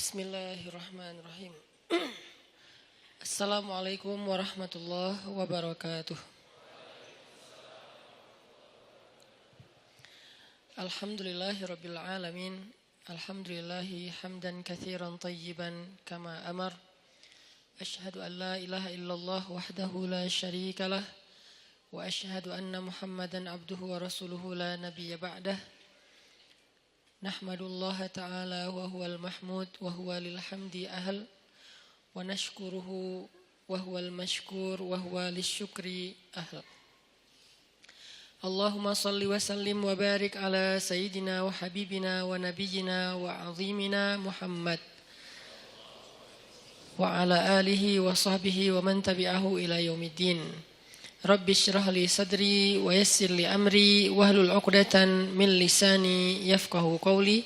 Bismillahirrahmanirrahim. Assalamualaikum warahmatullahi wabarakatuh. Alhamdulillahirabbil alamin. Alhamdulillahi hamdan katsiran tayyiban kama amar. Asyhadu an la ilaha illallah wahdahu la syarikalah wa asyhadu anna Muhammadan abduhu wa rasuluhu la nabiyya ba'dah. Nahmadullaha ta'ala wa huwal mahmud wa huwa lil hamdi ahl wa nashkuruhu wa huwal mashkur wa huwa lisyukri ahl. Allahumma salli wa sallim wa barik ala sayyidina wa habibina wa nabiyyina wa azimina Muhammad wa ala alihi wa sahbihi wa man tabi'ahu ila yaumiddin. Rabbi syrah li sadri wa yassir li amri wahlul 'uqdatan min lisani yafqahu qawli.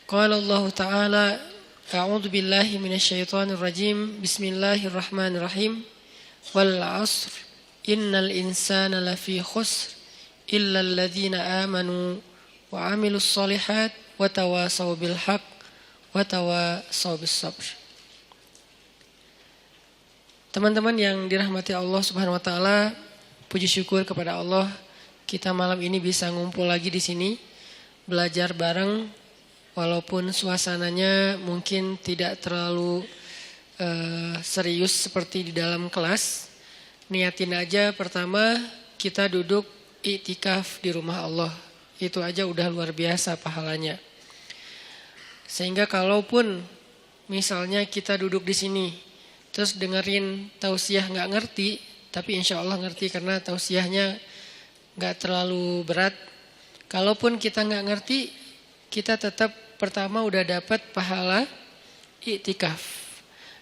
Qala Allah Ta'ala, a'udzu billahi minasyaitonir rajim. Bismillahirrahmanirrahim. Wal 'asr innal insana lafi khusr illa alladhina amanu wa 'amilus shalihat wa tawasaw bil haqq wa tawasaw bis sabr. Teman-teman yang dirahmati Allah Subhanahu wa taala, puji syukur kepada Allah kita malam ini bisa ngumpul lagi di sini belajar bareng walaupun suasananya mungkin tidak terlalu serius seperti di dalam kelas. Niatin aja pertama kita duduk iktikaf di rumah Allah. Itu aja udah luar biasa pahalanya. Sehingga kalaupun misalnya kita duduk di sini terus dengerin tausiah nggak ngerti, tapi insya Allah ngerti karena tausiahnya nggak terlalu berat. Kalaupun kita nggak ngerti, kita tetap pertama udah dapat pahala iktikaf.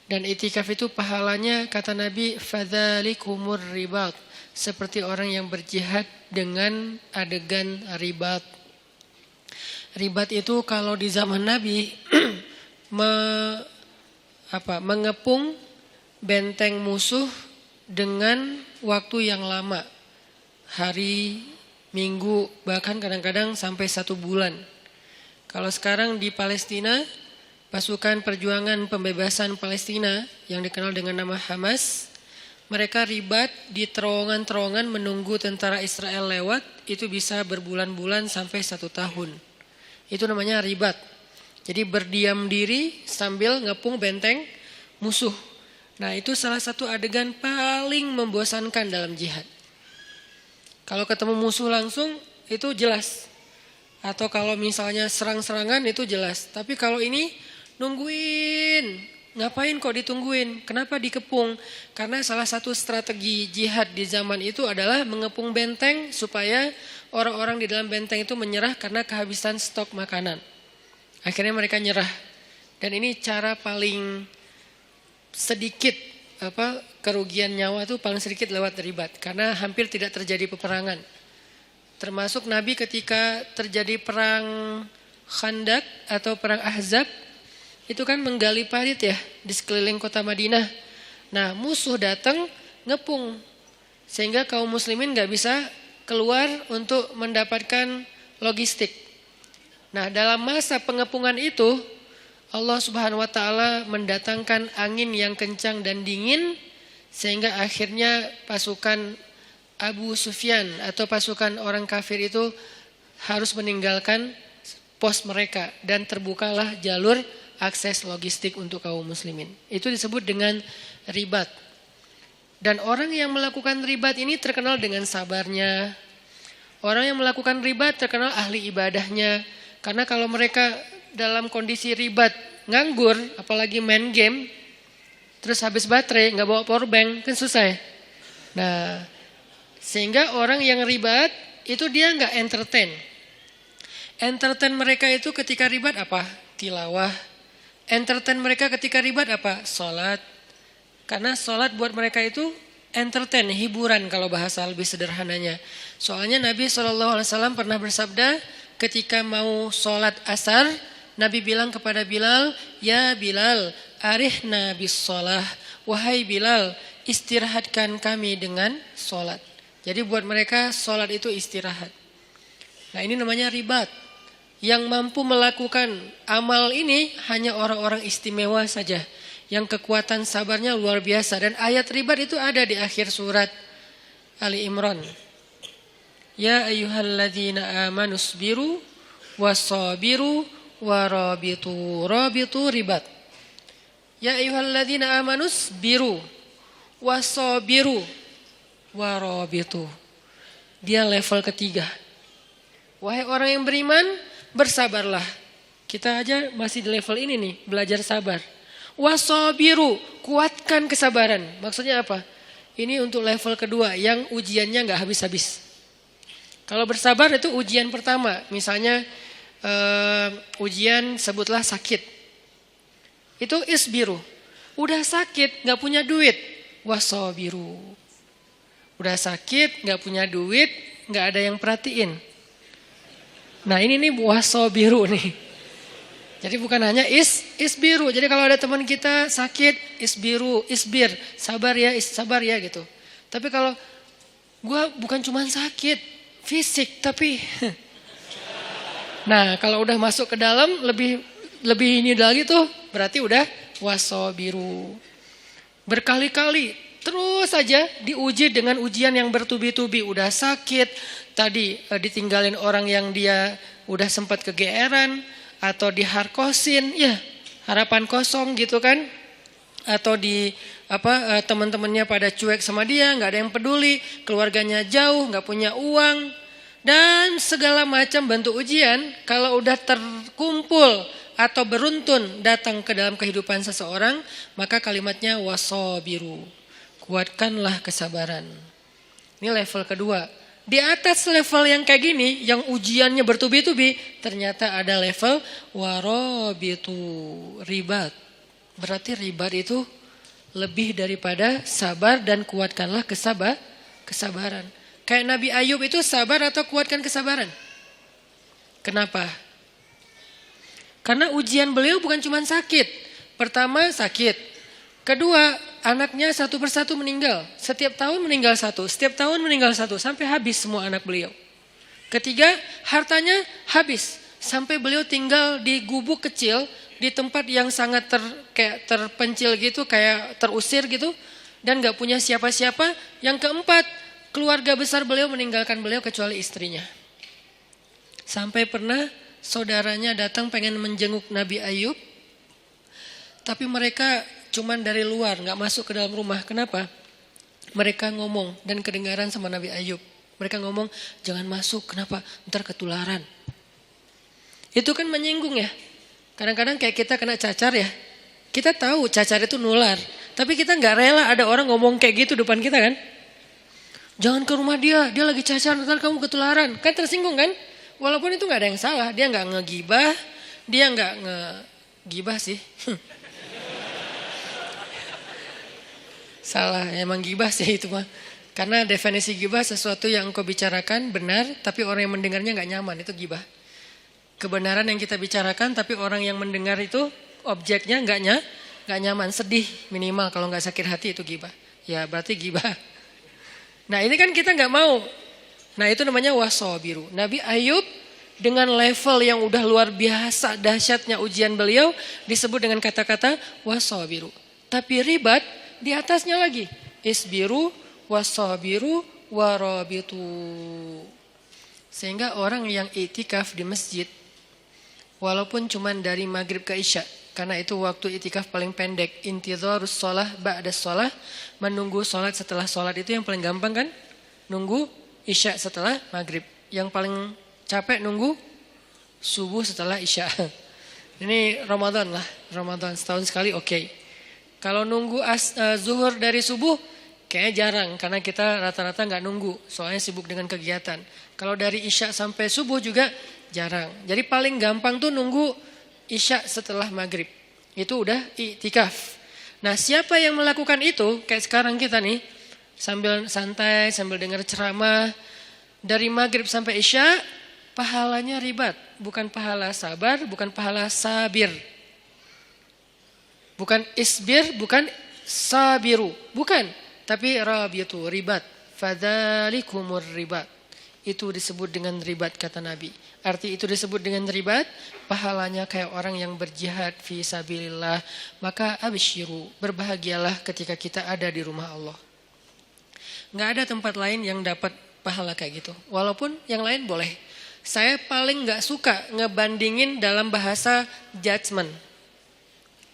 Dan iktikaf itu pahalanya kata Nabi, fadzalikumur ribat, seperti orang yang berjihad dengan adegan ribat. Ribat itu kalau di zaman Nabi mengepung benteng musuh dengan waktu yang lama, hari, minggu, bahkan kadang-kadang sampai 1 bulan. Kalau sekarang di Palestina, pasukan perjuangan pembebasan Palestina yang dikenal dengan nama Hamas, mereka ribat di terowongan-terowongan menunggu tentara Israel lewat, itu bisa berbulan-bulan sampai 1 tahun. Itu namanya ribat. Jadi berdiam diri sambil ngepung benteng musuh. Nah, itu salah satu adegan paling membosankan dalam jihad. Kalau ketemu musuh langsung itu jelas. Atau kalau misalnya serang-serangan itu jelas. Tapi kalau ini nungguin. Ngapain kok ditungguin? Kenapa dikepung? Karena salah satu strategi jihad di zaman itu adalah mengepung benteng supaya orang-orang di dalam benteng itu menyerah karena kehabisan stok makanan. Akhirnya mereka nyerah. Dan ini cara paling sedikit kerugian nyawa itu paling sedikit lewat ribat karena hampir tidak terjadi peperangan. Termasuk Nabi ketika terjadi perang Khandaq atau perang Ahzab itu kan menggali parit ya di sekeliling kota Madinah. Nah, musuh datang ngepung sehingga kaum muslimin enggak bisa keluar untuk mendapatkan logistik. Nah, dalam masa pengepungan itu Allah Subhanahu wa taala mendatangkan angin yang kencang dan dingin sehingga akhirnya pasukan Abu Sufyan atau pasukan orang kafir itu harus meninggalkan pos mereka dan terbukalah jalur akses logistik untuk kaum muslimin. Itu disebut dengan ribat. Dan orang yang melakukan ribat ini terkenal dengan sabarnya. Orang yang melakukan ribat terkenal ahli ibadahnya. Karena kalau mereka dalam kondisi ribat, nganggur, apalagi main game, terus habis baterai, nggak bawa power bank, kan susah ya. Nah, sehingga orang yang ribat, itu dia nggak entertain. Entertain mereka itu ketika ribat apa? Tilawah. Entertain mereka ketika ribat apa? Sholat. Karena sholat buat mereka itu entertain, hiburan kalau bahasa lebih sederhananya. Soalnya Nabi SAW pernah bersabda, ketika mau sholat asar, Nabi bilang kepada Bilal, ya Bilal, arihna bis sholah. Wahai Bilal, istirahatkan kami dengan sholat. Jadi buat mereka sholat itu istirahat. Nah, ini namanya ribat. Yang mampu melakukan amal ini hanya orang-orang istimewa saja, yang kekuatan sabarnya luar biasa. Dan ayat ribat itu ada di akhir surat Ali Imran. Ya ayyuhalladzina amanu sabiru wasabiru warabitu. Rabitu ribat. Ya ayyuhalladzina amanu sabiru wasabiru warabitu. Dia level ketiga. Wahai orang yang beriman, bersabarlah. Kita aja masih di level ini nih, belajar sabar. Wasabiru, kuatkan kesabaran. Maksudnya apa? Ini untuk level kedua yang ujiannya nggak habis-habis. Kalau bersabar itu ujian pertama. Misalnya ujian sebutlah sakit. Itu isbiru. Udah sakit, nggak punya duit. Wasabiru. Udah sakit, nggak punya duit, nggak ada yang perhatiin. Nah ini nih wasabiru nih. Jadi bukan hanya isbiru. Jadi kalau ada teman kita sakit, isbir, sabar ya gitu. Tapi kalau gue bukan cuma sakit, fisik tapi. Nah kalau udah masuk ke dalam lebih ini lagi tuh, berarti udah wasabiru. Berkali-kali terus saja diuji dengan ujian yang bertubi-tubi. Udah sakit, tadi ditinggalin orang yang dia udah sempat kegeeran, atau diharkosin, ya harapan kosong gitu kan. Atau teman-temannya pada cuek sama dia, nggak ada yang peduli, keluarganya jauh, nggak punya uang, dan segala macam bentuk ujian. Kalau udah terkumpul atau beruntun datang ke dalam kehidupan seseorang, maka kalimatnya wasabiru. Kuatkanlah kesabaran. Ini level kedua. Di atas level yang kayak gini, yang ujiannya bertubi-tubi, ternyata ada level warabitu, ribat. Berarti ribat itu lebih daripada sabar dan kuatkanlah kesabaran. Kayak Nabi Ayub itu sabar atau kuatkan kesabaran? Kenapa? Karena ujian beliau bukan cuma sakit. Pertama sakit. Kedua, anaknya satu persatu meninggal. Setiap tahun meninggal satu. Setiap tahun meninggal satu. Sampai habis semua anak beliau. Ketiga, hartanya habis. Sampai beliau tinggal di gubuk kecil. Di tempat yang sangat kayak terpencil gitu. Kayak terusir gitu. Dan gak punya siapa-siapa. Yang keempat, keluarga besar beliau meninggalkan beliau kecuali istrinya. Sampai pernah saudaranya datang pengen menjenguk Nabi Ayub. Tapi mereka cuman dari luar, gak masuk ke dalam rumah. Kenapa? Mereka ngomong dan kedengaran sama Nabi Ayub. Mereka ngomong, jangan masuk, kenapa? Ntar ketularan. Itu kan menyinggung ya. Kadang-kadang kayak kita kena cacar ya. Kita tahu cacar itu nular. Tapi kita gak rela ada orang ngomong kayak gitu depan kita kan. Jangan ke rumah dia lagi cacar, ntar kamu ketularan. Kan tersinggung kan? Walaupun itu gak ada yang salah. Dia gak ngegibah, dia gak ngegibah sih. Salah, emang gibah sih itu mah. Karena definisi gibah sesuatu yang engkau bicarakan benar, tapi orang yang mendengarnya gak nyaman, itu gibah. Kebenaran yang kita bicarakan, tapi orang yang mendengar itu objeknya gak nyaman, sedih minimal kalau gak sakit hati itu gibah. Ya berarti gibah. Nah ini kan kita gak mau. Nah itu namanya wasabiru. Nabi Ayub dengan level yang udah luar biasa dahsyatnya ujian beliau disebut dengan kata-kata wasabiru. Tapi ribat di atasnya lagi, isbiru, wasabiru, warabitu. Sehingga orang yang itikaf di masjid, walaupun cuma dari maghrib ke isya, karena itu waktu itikaf paling pendek, intidharus sholah ba'da sholah, menunggu sholat setelah sholat itu yang paling gampang kan? Nunggu isya setelah maghrib. Yang paling capek nunggu subuh setelah isya. Ini Ramadan lah, Ramadan setahun sekali oke. Kalau nunggu zuhur dari subuh kayaknya jarang karena kita rata-rata nggak nunggu soalnya sibuk dengan kegiatan. Kalau dari isya sampai subuh juga jarang. Jadi paling gampang tuh nunggu isya setelah maghrib. Itu udah iktikaf. Nah siapa yang melakukan itu kayak sekarang kita nih sambil santai sambil dengar ceramah dari maghrib sampai isya, pahalanya ribat, bukan pahala sabar, bukan pahala sabir. Bukan isbir, bukan sabiru, bukan. Tapi rabiatu, ribat. Fadzalikumur ribat. Itu disebut dengan ribat kata Nabi. arti itu disebut dengan ribat, pahalanya kayak orang yang berjihad fi sabilillah. Maka absyiru, berbahagialah ketika kita ada di rumah Allah. Nggak ada tempat lain yang dapat pahala kayak gitu. Walaupun yang lain boleh. Saya paling nggak suka ngebandingin dalam bahasa judgment.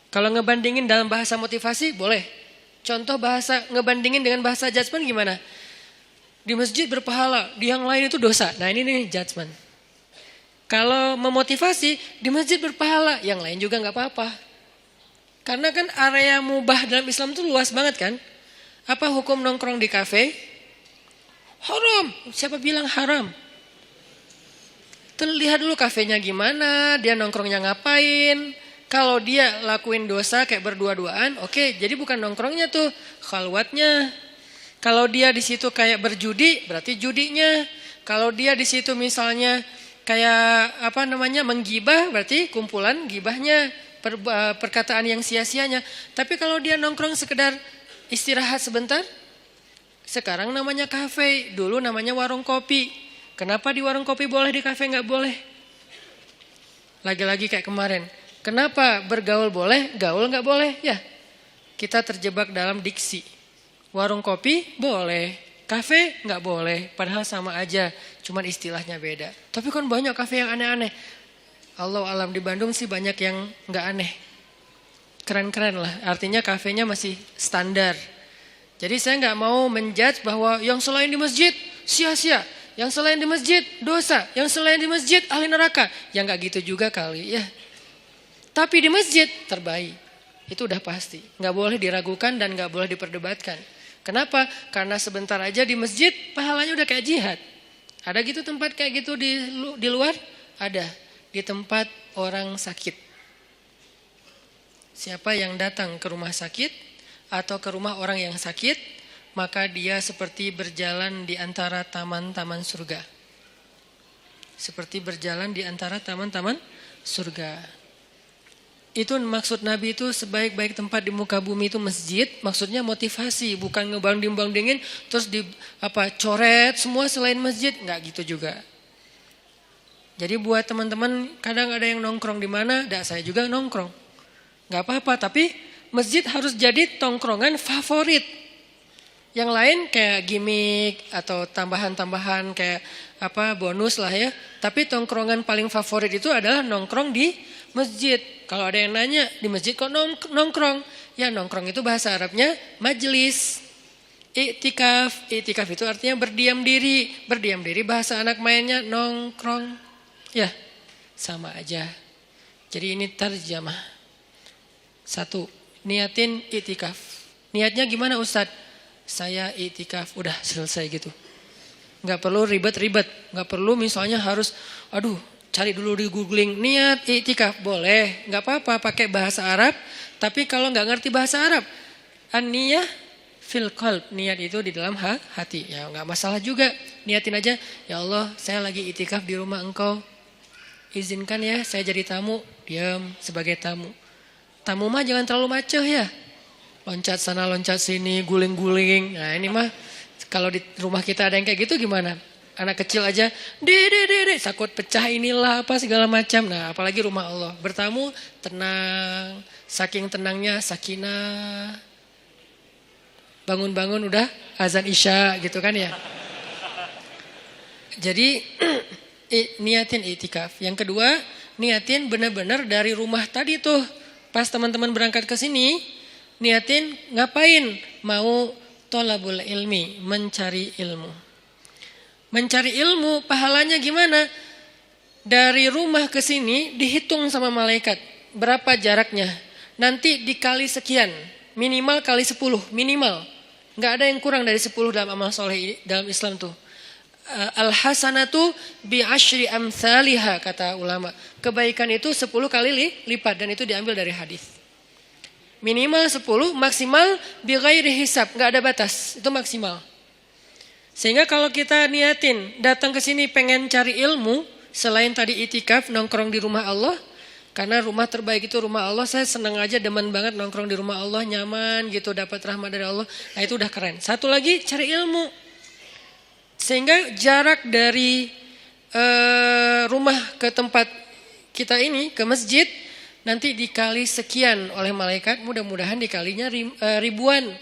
Kalau ngebandingin dalam bahasa motivasi boleh. Contoh bahasa ngebandingin dengan bahasa judgment gimana? Di masjid berpahala, di yang lain itu dosa. Nah ini nih judgment. Kalau memotivasi, di masjid berpahala, yang lain juga nggak apa-apa. Karena kan area mubah dalam Islam itu luas banget kan. Apa hukum nongkrong di kafe? Haram. Siapa bilang haram? Lihat dulu kafenya gimana, dia nongkrongnya ngapain. Kalau dia lakuin dosa kayak berdua-duaan, oke, jadi bukan nongkrongnya tuh, khalwatnya. Kalau dia di situ kayak berjudi, berarti judinya. Kalau dia di situ misalnya kayak menggibah, berarti kumpulan gibahnya, perkataan yang sia-sianya. Tapi kalau dia nongkrong sekedar istirahat sebentar, sekarang namanya kafe, dulu namanya warung kopi. Kenapa di warung kopi boleh, di kafe nggak boleh? Lagi-lagi kayak kemarin. Kenapa bergaul boleh, gaul nggak boleh? Ya, kita terjebak dalam diksi. Warung kopi boleh, kafe nggak boleh. Padahal sama aja, cuman istilahnya beda. Tapi kan banyak kafe yang aneh-aneh. Allah alam, di Bandung sih banyak yang nggak aneh. Keren-keren lah, artinya kafenya masih standar. Jadi saya nggak mau menjudge bahwa yang selain di masjid sia-sia. Yang selain di masjid dosa, yang selain di masjid ahli neraka. Ya nggak gitu juga kali ya. Tapi di masjid terbaik. Itu udah pasti. Nggak boleh diragukan dan nggak boleh diperdebatkan. Kenapa? Karena sebentar aja di masjid pahalanya udah kayak jihad. Ada gitu tempat kayak gitu di luar? Ada. Di tempat orang sakit. Siapa yang datang ke rumah sakit atau ke rumah orang yang sakit, maka dia seperti berjalan di antara taman-taman surga. Seperti berjalan di antara taman-taman surga. Itu maksud Nabi itu sebaik-baik tempat di muka bumi itu masjid. Maksudnya motivasi, bukan ngebanding-bandingin terus coret semua selain masjid, nggak gitu juga. Jadi buat teman-teman kadang ada yang nongkrong di mana, saya juga nongkrong. Nggak apa-apa, tapi masjid harus jadi tongkrongan favorit. Yang lain kayak gimmick atau tambahan-tambahan kayak bonus lah ya. Tapi tongkrongan paling favorit itu adalah nongkrong di masjid. Kalau ada yang nanya, di masjid kok nongkrong? Ya nongkrong itu bahasa Arabnya majlis. I'tikaf. I'tikaf itu artinya berdiam diri. Berdiam diri bahasa anak mainnya nongkrong. Ya sama aja. Jadi ini terjemah. 1. Niatin i'tikaf. Niatnya gimana Ustadz? Saya i'tikaf. Udah selesai gitu. Gak perlu ribet-ribet. Gak perlu misalnya harus cari dulu di googling, niat i'tikaf boleh, nggak apa-apa pakai bahasa Arab. Tapi kalau nggak ngerti bahasa Arab, an-niyah fil qalb, niat itu di dalam hati. Ya nggak masalah juga, niatin aja. Ya Allah, saya lagi i'tikaf di rumah Engkau, izinkan ya saya jadi tamu. Diam sebagai tamu. Tamu mah jangan terlalu macoh ya, loncat sana loncat sini, guling-guling. Nah ini mah kalau di rumah kita ada yang kayak gitu gimana? Anak kecil aja, dede, takut pecah inilah apa segala macam. Nah apalagi rumah Allah. Bertamu tenang, saking tenangnya sakinah. Bangun-bangun udah azan isya gitu kan ya. Jadi niatin i'tikaf. Yang kedua, niatin benar-benar dari rumah tadi tuh. Pas teman-teman berangkat ke sini, niatin ngapain? Mau tholabul ilmi, mencari ilmu. Mencari ilmu pahalanya gimana? Dari rumah ke sini dihitung sama malaikat. Berapa jaraknya? Nanti dikali sekian. Minimal kali 10. Minimal. Nggak ada yang kurang dari 10 dalam amal soleh dalam Islam tuh. Al-hasanatu bi'ashri amthaliha kata ulama. Kebaikan itu 10 kali lipat. Dan itu diambil dari hadis. Minimal 10, maksimal bighairi hisab. Nggak ada batas. Itu maksimal. Sehingga kalau kita niatin datang ke sini pengen cari ilmu, selain tadi i'tikaf nongkrong di rumah Allah, karena rumah terbaik itu rumah Allah, saya senang aja, demen banget nongkrong di rumah Allah, nyaman gitu, dapat rahmat dari Allah. Nah itu udah keren. Satu lagi cari ilmu. Sehingga jarak dari rumah ke tempat kita ini, ke masjid, nanti dikali sekian oleh malaikat, mudah-mudahan dikalinya ribuan.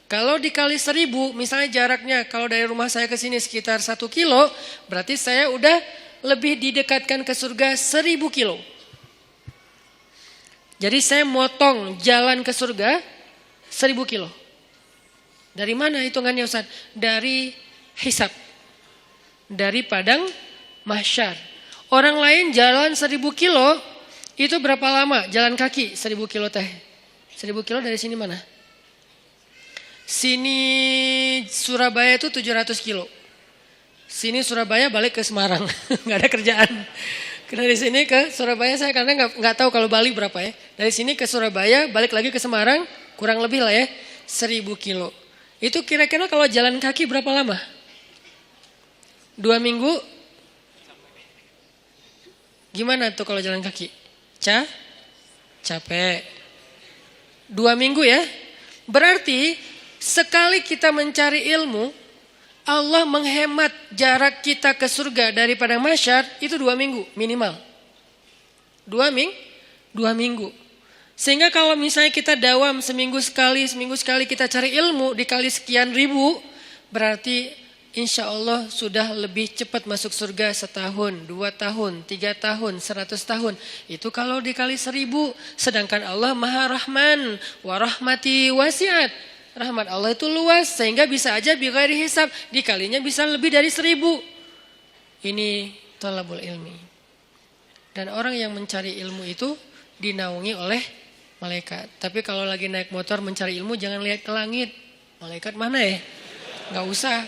Kalau dikali 1000, misalnya jaraknya kalau dari rumah saya ke sini sekitar 1 kilo, berarti saya udah lebih didekatkan ke surga 1000 kilo. Jadi saya motong jalan ke surga 1000 kilo. Dari mana hitungannya Ustaz? Dari hisab. Dari padang mahsyar. Orang lain jalan 1000 kilo, itu berapa lama jalan kaki 1000 kilo teh? 1000 kilo dari sini mana? Sini Surabaya itu 700 kilo. Sini Surabaya balik ke Semarang. Nggak ada kerjaan. Dari sini ke Surabaya saya karena nggak tahu kalau Bali berapa ya. Dari sini ke Surabaya balik lagi ke Semarang kurang lebih lah ya 1000 kilo. Itu kira-kira kalau jalan kaki berapa lama? 2 minggu? Gimana tuh kalau jalan kaki? Capek. 2 minggu ya. Berarti sekali kita mencari ilmu, Allah menghemat jarak kita ke surga dari padang mahsyar itu 2 minggu minimal. 2 minggu. Sehingga kalau misalnya kita dawam seminggu sekali kita cari ilmu dikali sekian ribu, berarti insya Allah sudah lebih cepat masuk surga 1 tahun, 2 tahun, 3 tahun, 100 tahun. Itu kalau dikali 1000, sedangkan Allah Maha Rahman, wa rahmati wasi'at. Rahmat Allah itu luas sehingga bisa aja bighairi hisab, dikalinya bisa lebih dari 1000. Ini thalabul ilmi. Dan orang yang mencari ilmu itu dinaungi oleh malaikat. Tapi kalau lagi naik motor mencari ilmu jangan lihat ke langit. Malaikat mana ya? Gak usah.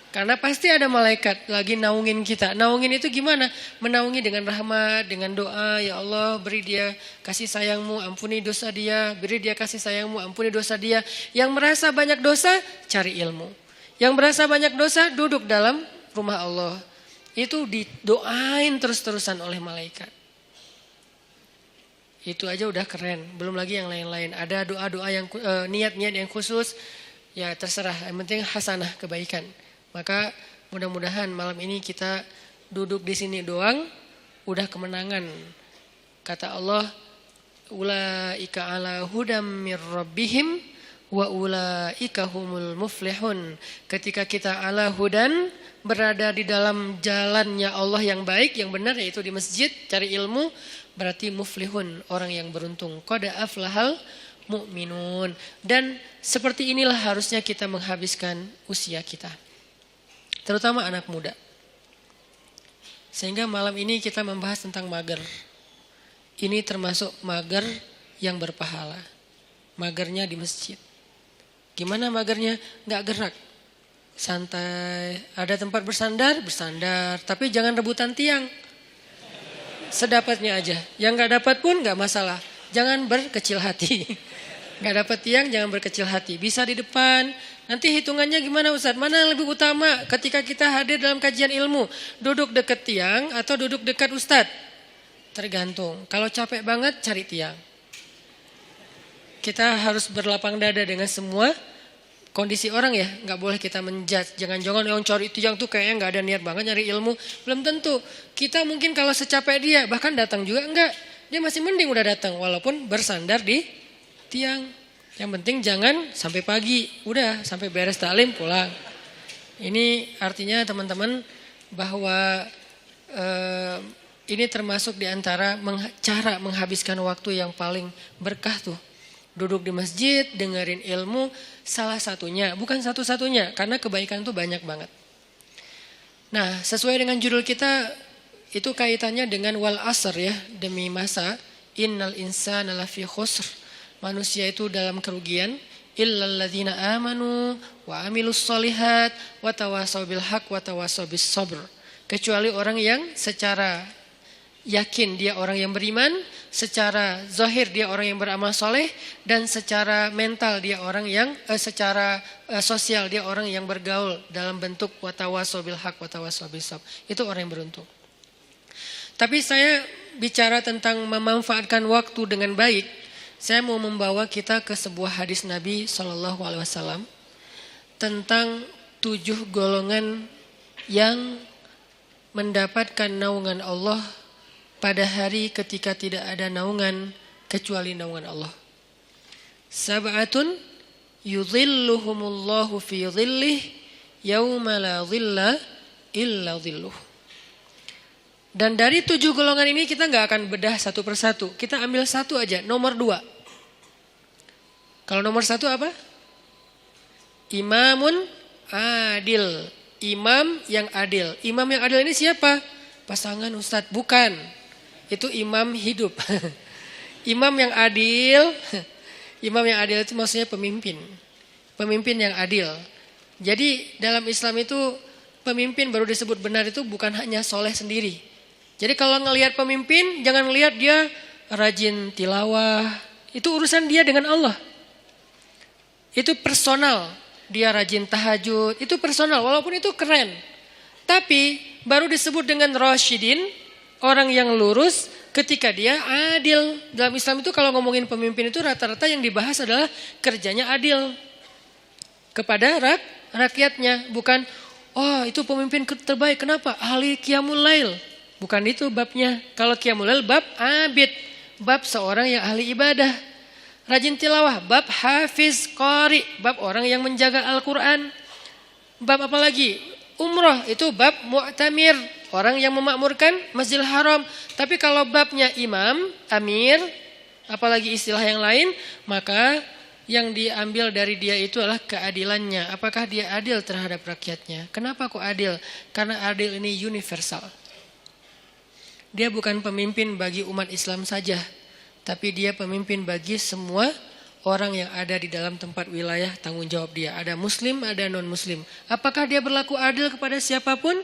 Karena pasti ada malaikat lagi naungin kita. Naungin itu gimana? Menaungi dengan rahmat, dengan doa. Ya Allah beri dia kasih sayangmu, ampuni dosa dia. Beri dia kasih sayangmu, ampuni dosa dia. Yang merasa banyak dosa, cari ilmu. Yang merasa banyak dosa, duduk dalam rumah Allah. Itu didoain terus-terusan oleh malaikat. Itu aja udah keren. Belum lagi yang lain-lain. Ada doa-doa yang niat-niat yang khusus. Ya terserah, yang penting hasanah, kebaikan. Maka mudah-mudahan malam ini kita duduk di sini doang udah kemenangan. Kata Allah, ulaika ala hudam mir rabbihim wa ulaika humul muflihun. Ketika kita ala hudan, berada di dalam jalannya Allah yang baik, yang benar yaitu di masjid, cari ilmu, berarti muflihun, orang yang beruntung. Qad aflahal mu'minun. Dan seperti inilah harusnya kita menghabiskan usia kita. Terutama anak muda. Sehingga malam ini kita membahas tentang mager. Ini termasuk mager yang berpahala. Magernya di masjid. Gimana magernya? Gak gerak. Santai. Ada tempat bersandar, bersandar. Tapi jangan rebutan tiang. Sedapatnya aja. Yang gak dapat pun gak masalah. Jangan berkecil hati. Gak dapat tiang, jangan berkecil hati. Bisa di depan. Nanti hitungannya gimana Ustaz? Mana yang lebih utama ketika kita hadir dalam kajian ilmu? Duduk dekat tiang atau duduk dekat Ustaz? Tergantung. Kalau capek banget cari tiang. Kita harus berlapang dada dengan semua kondisi orang ya. Gak boleh kita menjudge. Jangan-jangan yang cari tiang tuh kayaknya gak ada niat banget nyari ilmu. Belum tentu. Kita mungkin kalau secapek dia bahkan datang juga enggak. Dia masih mending udah datang walaupun bersandar di tiang. Yang penting jangan sampai pagi, udah sampai beres taklim pulang. Ini artinya teman-teman bahwa ini termasuk diantara cara menghabiskan waktu yang paling berkah tuh. Duduk di masjid, dengerin ilmu, salah satunya, bukan satu-satunya, karena kebaikan tuh banyak banget. Nah, sesuai dengan judul kita, itu kaitannya dengan wal asr ya, demi masa, innal insana lafi khusr. Manusia itu dalam kerugian illal ladzina amanu wa amilus solihat wa tawasaw bil haq wa tawasaw bis sabr. Kecuali orang yang secara yakin dia orang yang beriman, secara zahir dia orang yang beramal soleh, dan secara mental dia orang yang secara sosial dia orang yang bergaul dalam bentuk wa tawasaw bil haq wa tawasaw bis sabr. Itu orang yang beruntung. Tapi saya bicara tentang memanfaatkan waktu dengan baik. Saya mau membawa kita ke sebuah hadis Nabi SAW tentang 7 golongan yang mendapatkan naungan Allah pada hari ketika tidak ada naungan kecuali naungan Allah. Sab'atun yudhilluhumullahu fi dhillih yauma la dhilla illa dhilluh. Dan dari 7 golongan ini kita gak akan bedah satu persatu. Kita ambil satu aja, nomor 2. Kalau nomor 1 apa? Imamun adil. Imam yang adil. Imam yang adil ini siapa? Pasangan Ustadz? Bukan. Itu imam hidup. Imam yang adil. Imam yang adil itu maksudnya pemimpin. Pemimpin yang adil. Jadi dalam Islam itu pemimpin baru disebut benar itu bukan hanya soleh sendiri. Jadi kalau ngelihat pemimpin, jangan ngelihat dia rajin tilawah. Itu urusan dia dengan Allah. Itu personal. Dia rajin tahajud. Itu personal, walaupun itu keren. Tapi baru disebut dengan rasyidin, orang yang lurus ketika dia adil. Dalam Islam itu kalau ngomongin pemimpin itu rata-rata yang dibahas adalah kerjanya adil kepada rakyatnya. Bukan, oh itu pemimpin terbaik. Kenapa? Ahli qiyamul lail. Bukan itu babnya. Kalau qiyamul lail bab abid, bab seorang yang ahli ibadah. Rajin tilawah, bab hafiz qari, bab orang yang menjaga Al-Quran. Bab apa lagi? Umrah, itu bab mu'tamir, orang yang memakmurkan Masjidil Haram. Tapi kalau babnya imam, amir, apalagi istilah yang lain, maka yang diambil dari dia itu adalah keadilannya. Apakah dia adil terhadap rakyatnya? Kenapa kok adil? Karena adil ini universal. Dia bukan pemimpin bagi umat Islam saja, tapi dia pemimpin bagi semua orang yang ada di dalam tempat wilayah tanggung jawab dia. Ada muslim, ada non-muslim. Apakah dia berlaku adil kepada siapapun?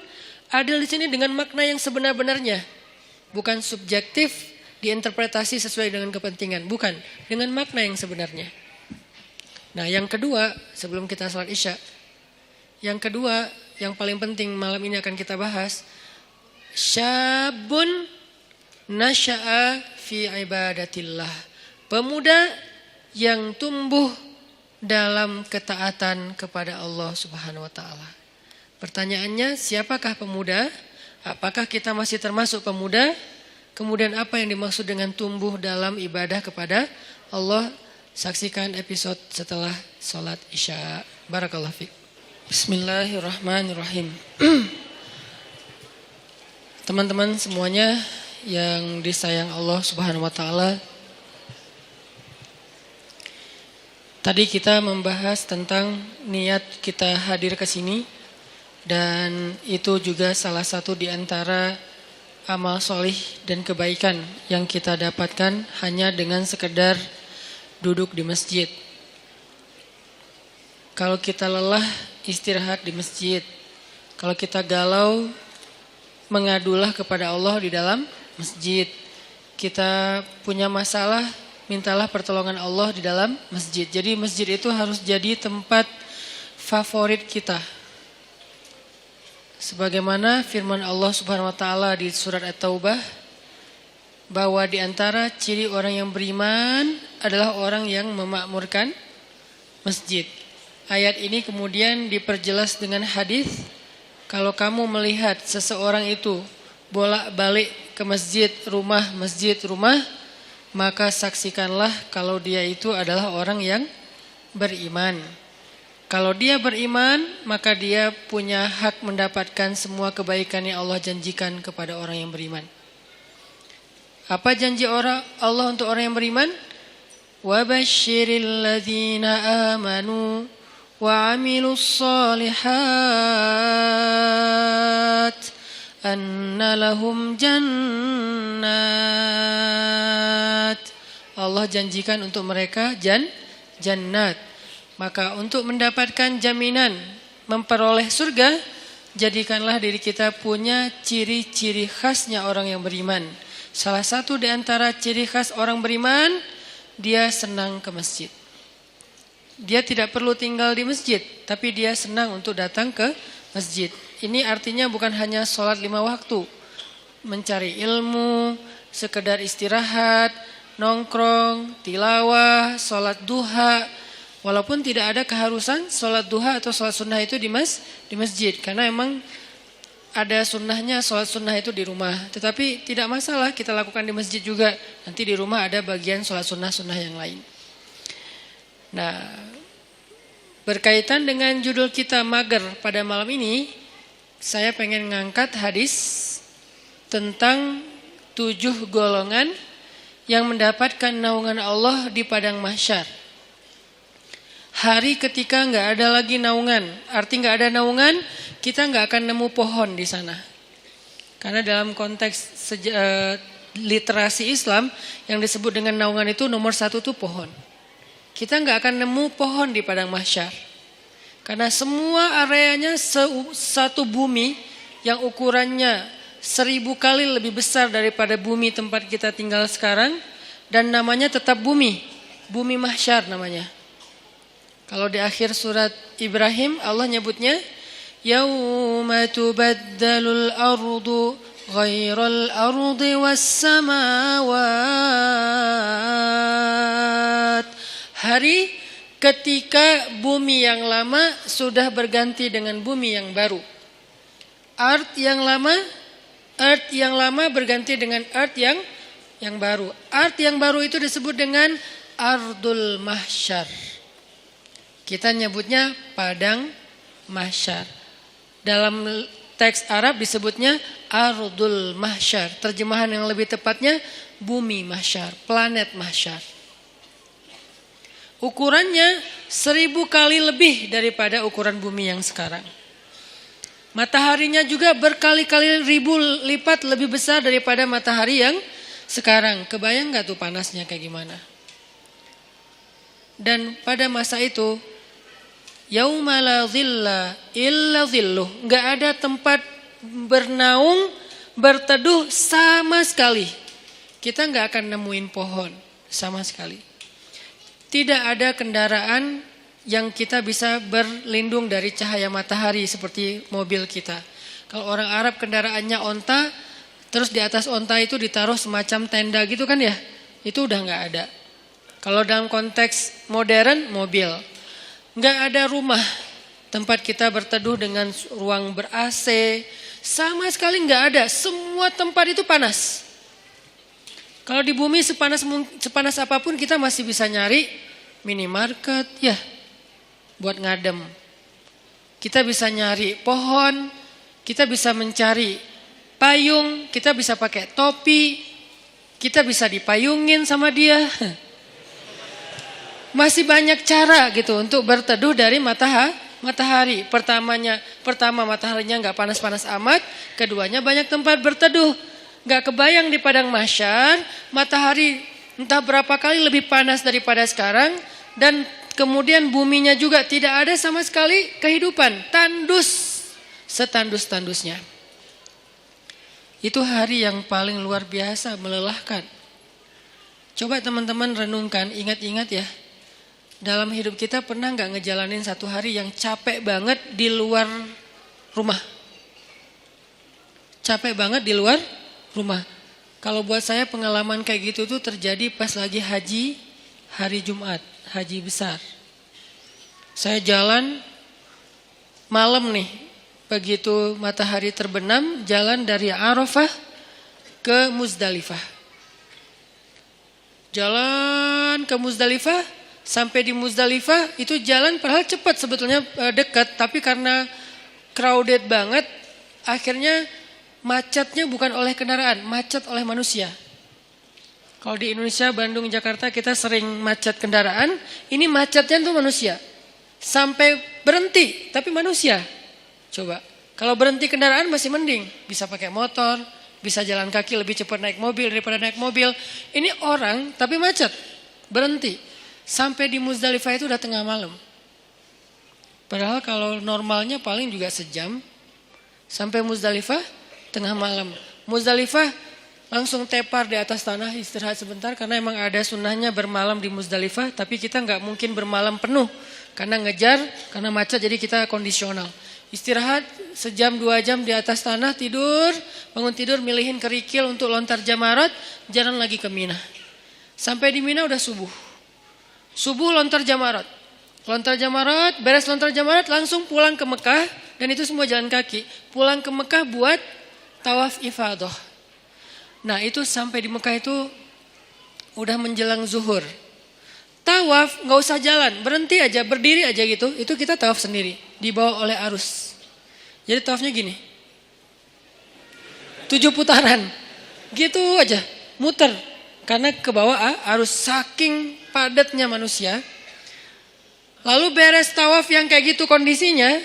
Adil di sini dengan makna yang sebenar-benarnya. Bukan subjektif, diinterpretasi sesuai dengan kepentingan. Bukan, dengan makna yang sebenarnya. Nah yang kedua, sebelum kita salat Isya. Yang kedua, yang paling penting malam ini akan kita bahas. Syabun nasya'a fi ibadatillah. Pemuda yang tumbuh dalam ketaatan kepada Allah Subhanahu wa taala. Pertanyaannya, siapakah pemuda? Apakah kita masih termasuk pemuda? Kemudian apa yang dimaksud dengan tumbuh dalam ibadah kepada Allah? Saksikan episode setelah salat Isya. Barakallahu fiik. Bismillahirrahmanirrahim. Teman-teman semuanya yang disayang Allah Subhanahu wa taala. Tadi kita membahas tentang niat kita hadir ke sini, dan itu juga salah satu di antara amal solih dan kebaikan yang kita dapatkan hanya dengan sekedar duduk di masjid. Kalau kita lelah, istirahat di masjid. Kalau kita galau, mengadulah kepada Allah di dalam masjid. Kita punya masalah, mintalah pertolongan Allah di dalam masjid. Jadi masjid itu harus jadi tempat favorit kita. Sebagaimana firman Allah Subhanahu wa taala di surat At-Taubah, bahwa di antara ciri orang yang beriman adalah orang yang memakmurkan masjid. Ayat ini kemudian diperjelas dengan hadis. Kalau kamu melihat seseorang itu bolak-balik ke masjid, rumah, maka saksikanlah kalau dia itu adalah orang yang beriman. Kalau dia beriman, maka dia punya hak mendapatkan semua kebaikan yang Allah janjikan kepada orang yang beriman. Apa janji Allah untuk orang yang beriman? Wabashshiril ladzina amanu wa 'amilus shalihat anna lahum jannat. Allah janjikan untuk mereka jannat. Maka untuk mendapatkan jaminan memperoleh surga, jadikanlah diri kita punya ciri-ciri khasnya orang yang beriman. Salah satu di antara ciri khas orang beriman, dia senang ke masjid. Dia tidak perlu tinggal di masjid, tapi dia senang untuk datang ke masjid. Ini artinya bukan hanya sholat 5 waktu, mencari ilmu, sekedar istirahat, nongkrong, tilawah, sholat duha. Walaupun tidak ada keharusan sholat duha atau sholat sunnah itu di masjid, karena emang ada sunnahnya sholat sunnah itu di rumah. Tetapi tidak masalah kita lakukan di masjid juga. Nanti di rumah ada bagian sholat sunnah-sunnah yang lain. Nah, berkaitan dengan judul kita mager pada malam ini, saya pengen ngangkat hadis tentang 7 golongan yang mendapatkan naungan Allah di padang mahsyar. Hari ketika nggak ada lagi naungan, arti nggak ada naungan, kita nggak akan nemu pohon di sana. Karena dalam konteks literasi Islam yang disebut dengan naungan itu nomor 1 tuh pohon. Kita nggak akan nemu pohon di padang mahsyar. Karena semua areanya satu bumi yang ukurannya 1000 kali lebih besar daripada bumi tempat kita tinggal sekarang. Dan namanya tetap bumi. Bumi mahsyar namanya. Kalau di akhir surat Ibrahim Allah nyebutnya yauma tubaddalul ardu ghairal ardi was samawat. Hari ketika bumi yang lama sudah berganti dengan bumi yang baru. Earth yang lama berganti dengan earth yang baru. Earth yang baru itu disebut dengan ardul mahsyar. Kita nyebutnya padang mahsyar. Dalam teks Arab disebutnya ardul mahsyar. Terjemahan yang lebih tepatnya bumi mahsyar, planet mahsyar. Ukurannya 1000 kali lebih daripada ukuran bumi yang sekarang. Mataharinya juga berkali-kali ribu lipat lebih besar daripada matahari yang sekarang. Kebayang gak tuh panasnya kayak gimana? Dan pada masa itu yauma la dhilla illa dhilluh. Gak ada tempat bernaung, berteduh sama sekali. Kita gak akan nemuin pohon sama sekali. Tidak ada kendaraan yang kita bisa berlindung dari cahaya matahari seperti mobil kita. Kalau orang Arab kendaraannya onta, terus di atas onta itu ditaruh semacam tenda gitu kan ya. Itu udah gak ada. Kalau dalam konteks modern, mobil. Gak ada rumah tempat kita berteduh dengan ruang ber-AC. Sama sekali gak ada. Semua tempat itu panas. Kalau di bumi sepanas apapun kita masih bisa nyari minimarket ya buat ngadem. Kita bisa nyari pohon, kita bisa mencari payung, kita bisa pakai topi, kita bisa dipayungin sama dia. Masih banyak cara gitu untuk berteduh dari matahari. Pertama mataharinya nggak panas-panas amat, keduanya banyak tempat berteduh. Nggak kebayang di padang mahsyar matahari entah berapa kali lebih panas daripada sekarang dan kemudian buminya juga tidak ada sama sekali kehidupan, tandus setandus-tandusnya. Itu hari yang paling luar biasa, melelahkan. Coba teman-teman renungkan, ingat-ingat ya. Dalam hidup kita pernah gak ngejalanin satu hari yang capek banget di luar rumah? Capek banget di luar rumah. Kalau buat saya pengalaman kayak gitu tuh terjadi pas lagi haji hari Jumat, haji besar. Saya jalan malam nih, begitu matahari terbenam, jalan dari Arafah ke Muzdalifah. Jalan ke Muzdalifah, sampai di Muzdalifah itu jalan padahal cepat sebetulnya, dekat, tapi karena crowded banget, akhirnya macetnya bukan oleh kendaraan, macet oleh manusia. Kalau di Indonesia, Bandung, Jakarta kita sering macet kendaraan, ini macetnya tuh manusia. Sampai berhenti, tapi manusia. Coba, kalau berhenti kendaraan masih mending, bisa pakai motor, bisa jalan kaki lebih cepat naik mobil daripada naik mobil. Ini orang tapi macet, berhenti. Sampai di Muzdalifah itu udah tengah malam. Padahal kalau normalnya paling juga sejam. Sampai Muzdalifah tengah malam. Muzdalifah langsung tepar di atas tanah, istirahat sebentar karena emang ada sunnahnya bermalam di Muzdalifah, tapi kita nggak mungkin bermalam penuh karena ngejar, karena macet, jadi kita kondisional. Istirahat sejam 2 jam di atas tanah, tidur, bangun tidur, milihin kerikil untuk lontar jamarat, jalan lagi ke Mina. Sampai di Mina udah subuh. Subuh lontar jamarat. Lontar jamarat, beres lontar jamarat langsung pulang ke Mekah. dan itu semua jalan kaki. Pulang ke Mekah buat tawaf ifadah. Nah itu sampai di Mekah itu udah menjelang zuhur. Tawaf nggak usah jalan, berhenti aja, berdiri aja gitu. Itu kita tawaf sendiri, dibawa oleh arus. Jadi tawafnya gini, 7 putaran, gitu aja, muter. Karena ke bawah arus saking padatnya manusia. Lalu beres tawaf yang kayak gitu kondisinya,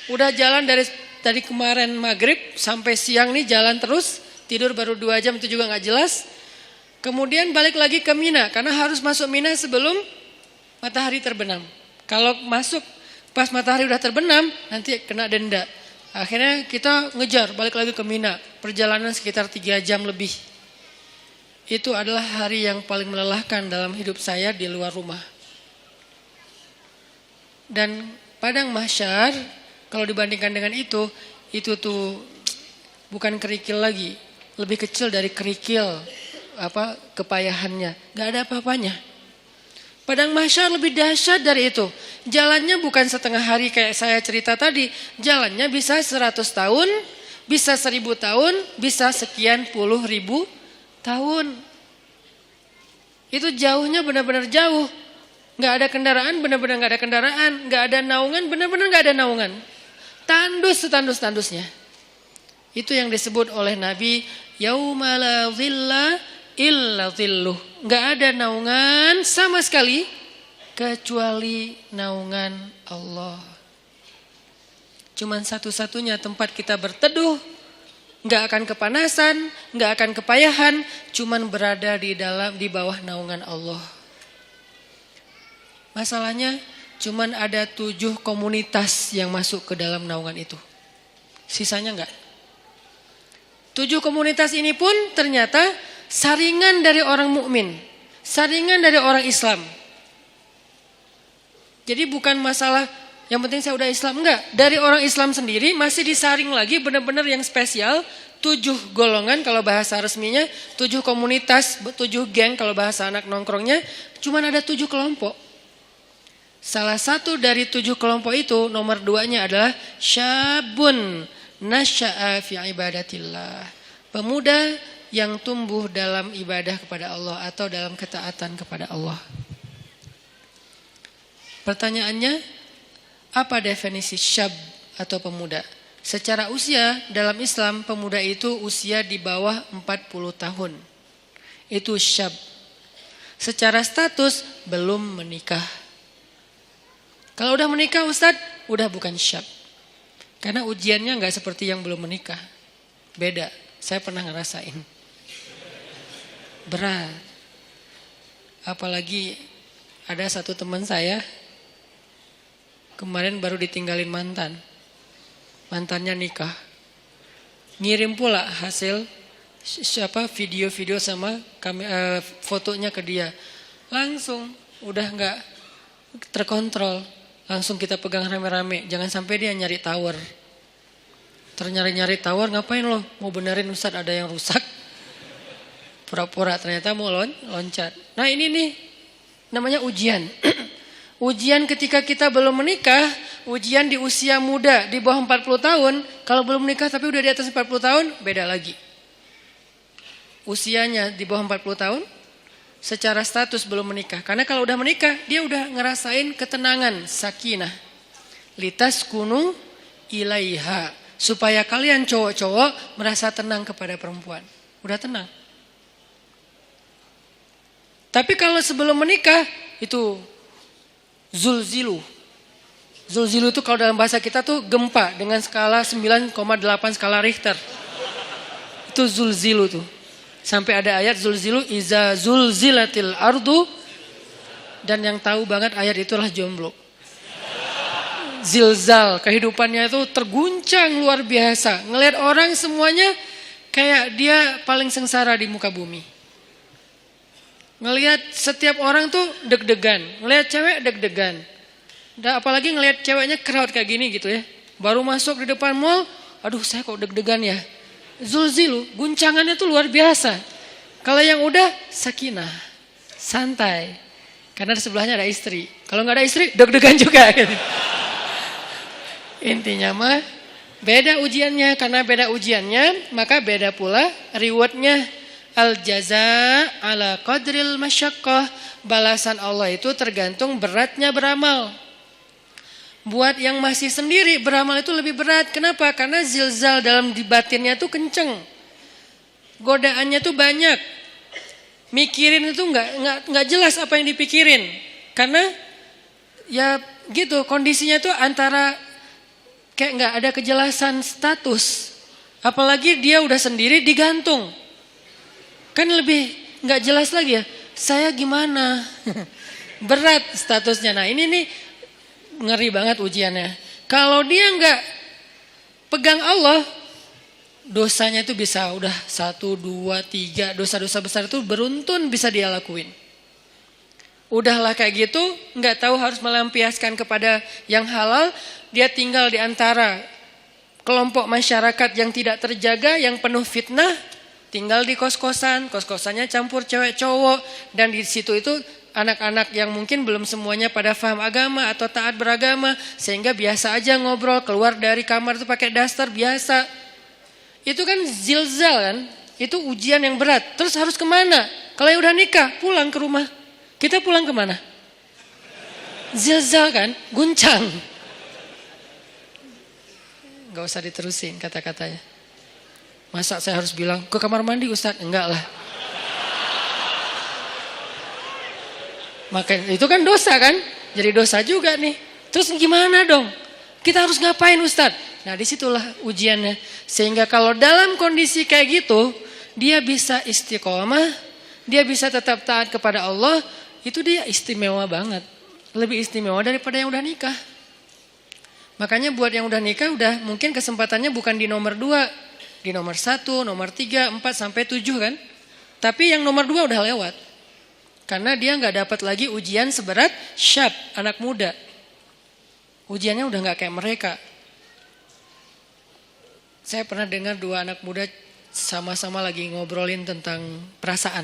udah jalan dari kemarin maghrib sampai siang nih jalan terus, tidur baru 2 jam itu juga nggak jelas. Kemudian balik lagi ke Mina karena harus masuk Mina sebelum matahari terbenam. Kalau masuk pas matahari udah terbenam nanti kena denda. Akhirnya kita ngejar balik lagi ke Mina. Perjalanan sekitar 3 jam lebih. Itu adalah hari yang paling melelahkan dalam hidup saya di luar rumah. Dan padang mahsyar kalau dibandingkan dengan itu tuh bukan kerikil lagi. Lebih kecil dari kerikil kepayahannya. Gak ada apa-apanya. Padang mahsyar lebih dahsyat dari itu. Jalannya bukan setengah hari kayak saya cerita tadi. Jalannya bisa 100 tahun, bisa 1000 tahun, bisa sekian puluh ribu tahun. Itu jauhnya benar-benar jauh. Gak ada kendaraan, benar-benar gak ada kendaraan. Gak ada naungan, benar-benar gak ada naungan. Tandus setandus-tandusnya. Itu yang disebut oleh Nabi, yauma la dhilla illa dhilluh. Gak ada naungan sama sekali kecuali naungan Allah. Cuman satu-satunya tempat kita berteduh, gak akan kepanasan, gak akan kepayahan, cuman berada di bawah naungan Allah. Masalahnya cuman ada 7 komunitas yang masuk ke dalam naungan itu. Sisanya enggak. 7 komunitas ini pun ternyata saringan dari orang mukmin, saringan dari orang Islam. Jadi bukan masalah yang penting saya udah Islam, enggak. Dari orang Islam sendiri masih disaring lagi benar-benar yang spesial. 7 golongan kalau bahasa resminya, 7 komunitas, 7 geng kalau bahasa anak nongkrongnya. Cuman ada 7 kelompok. Salah satu dari 7 kelompok itu nomor 2-nya adalah syabun nasya'a fi ibadatillah. Pemuda yang tumbuh dalam ibadah kepada Allah atau dalam ketaatan kepada Allah. Pertanyaannya, apa definisi syab atau pemuda? Secara usia dalam Islam pemuda itu usia di bawah 40 tahun. Itu syab. Secara status belum menikah. Kalau udah menikah Ustadz, udah bukan syab. Karena ujiannya gak seperti yang belum menikah. Beda, saya pernah ngerasain. Berat. Apalagi ada satu teman saya, kemarin baru ditinggalin mantan. Mantannya nikah. Ngirim pula hasil video-video sama fotonya ke dia. Langsung udah gak terkontrol. Langsung kita pegang rame-rame. Jangan sampai dia nyari tower. Ternyari-nyari tower, ngapain lo? Mau benerin Ustadz ada yang rusak. Pura-pura ternyata mau loncat. Nah ini nih namanya ujian. Ujian ketika kita belum menikah. Ujian di usia muda di bawah 40 tahun. Kalau belum menikah tapi udah di atas 40 tahun, beda lagi. Usianya di bawah 40 tahun. Secara status belum menikah. Karena kalau udah menikah, dia udah ngerasain ketenangan, sakinah. Litas kunu ilaiha. Supaya kalian cowok-cowok merasa tenang kepada perempuan. Udah tenang. Tapi kalau sebelum menikah, itu zulzilu. Zulzilu itu kalau dalam bahasa kita tuh gempa dengan skala 9,8 skala Richter. Itu zulzilu tuh. Sampai ada ayat zulzilu iza zulzilatil ardu. Dan yang tahu banget ayat itulah jomblo. Zilzal, kehidupannya itu terguncang luar biasa. Ngelihat orang semuanya kayak dia paling sengsara di muka bumi. Ngelihat setiap orang tuh deg-degan. Ngelihat cewek deg-degan. Apalagi ngelihat ceweknya crowd kayak gini gitu ya. Baru masuk di depan mall, aduh saya kok deg-degan ya. Zulzilu, guncangannya tuh luar biasa. Kalau yang udah sakinah, santai. Karena di sebelahnya ada istri. Kalau nggak ada istri, deg-degan juga. Gitu. Intinya mah Beda ujiannya, karena beda ujiannya maka beda pula rewardnya. Al jaza ala qadril masyaqqah. Balasan Allah itu tergantung beratnya beramal. Buat yang masih sendiri beramal itu lebih berat. Kenapa? Karena zilzal dalam di batinnya itu kenceng. Godaannya tuh banyak. Mikirin itu nggak jelas apa yang dipikirin. Karena ya gitu kondisinya tuh antara kayak nggak ada kejelasan status. Apalagi dia udah sendiri digantung. Kan lebih nggak jelas lagi ya. Saya gimana? Berat statusnya. Nah ini nih ngeri banget ujiannya. Kalau dia nggak pegang Allah, dosanya itu bisa udah 1, 2, 3 dosa-dosa besar itu beruntun bisa dia lakuin. Udahlah kayak gitu, nggak tahu harus melampiaskan kepada yang halal, dia tinggal di antara kelompok masyarakat yang tidak terjaga, yang penuh fitnah, tinggal di kos-kosan, kos-kosannya campur cewek cowok, dan di situ itu anak-anak yang mungkin belum semuanya pada paham agama atau taat beragama, sehingga biasa aja ngobrol, keluar dari kamar itu pakai daster biasa. Itu kan zilzal kan, itu ujian yang berat. Terus harus kemana? Kalau yang udah nikah, pulang ke rumah. Kita pulang kemana? Zilzal kan, guncang. Gak usah diterusin kata-katanya. Masa saya harus bilang ke kamar mandi Ustadz? Enggak lah. Maka itu kan dosa kan? Jadi dosa juga nih. Terus gimana dong? Kita harus ngapain Ustadz? Nah disitulah ujiannya. Sehingga kalau dalam kondisi kayak gitu, dia bisa istiqomah, dia bisa tetap taat kepada Allah, itu dia istimewa banget. Lebih istimewa daripada yang udah nikah. Makanya buat yang udah nikah, udah mungkin kesempatannya bukan di nomor 2. Di nomor 1, nomor 3, 4 sampai 7 kan. Tapi yang nomor 2 udah lewat. Karena dia gak dapat lagi ujian seberat syab, anak muda. Ujiannya udah gak kayak mereka. Saya pernah dengar 2 anak muda sama-sama lagi ngobrolin tentang perasaan.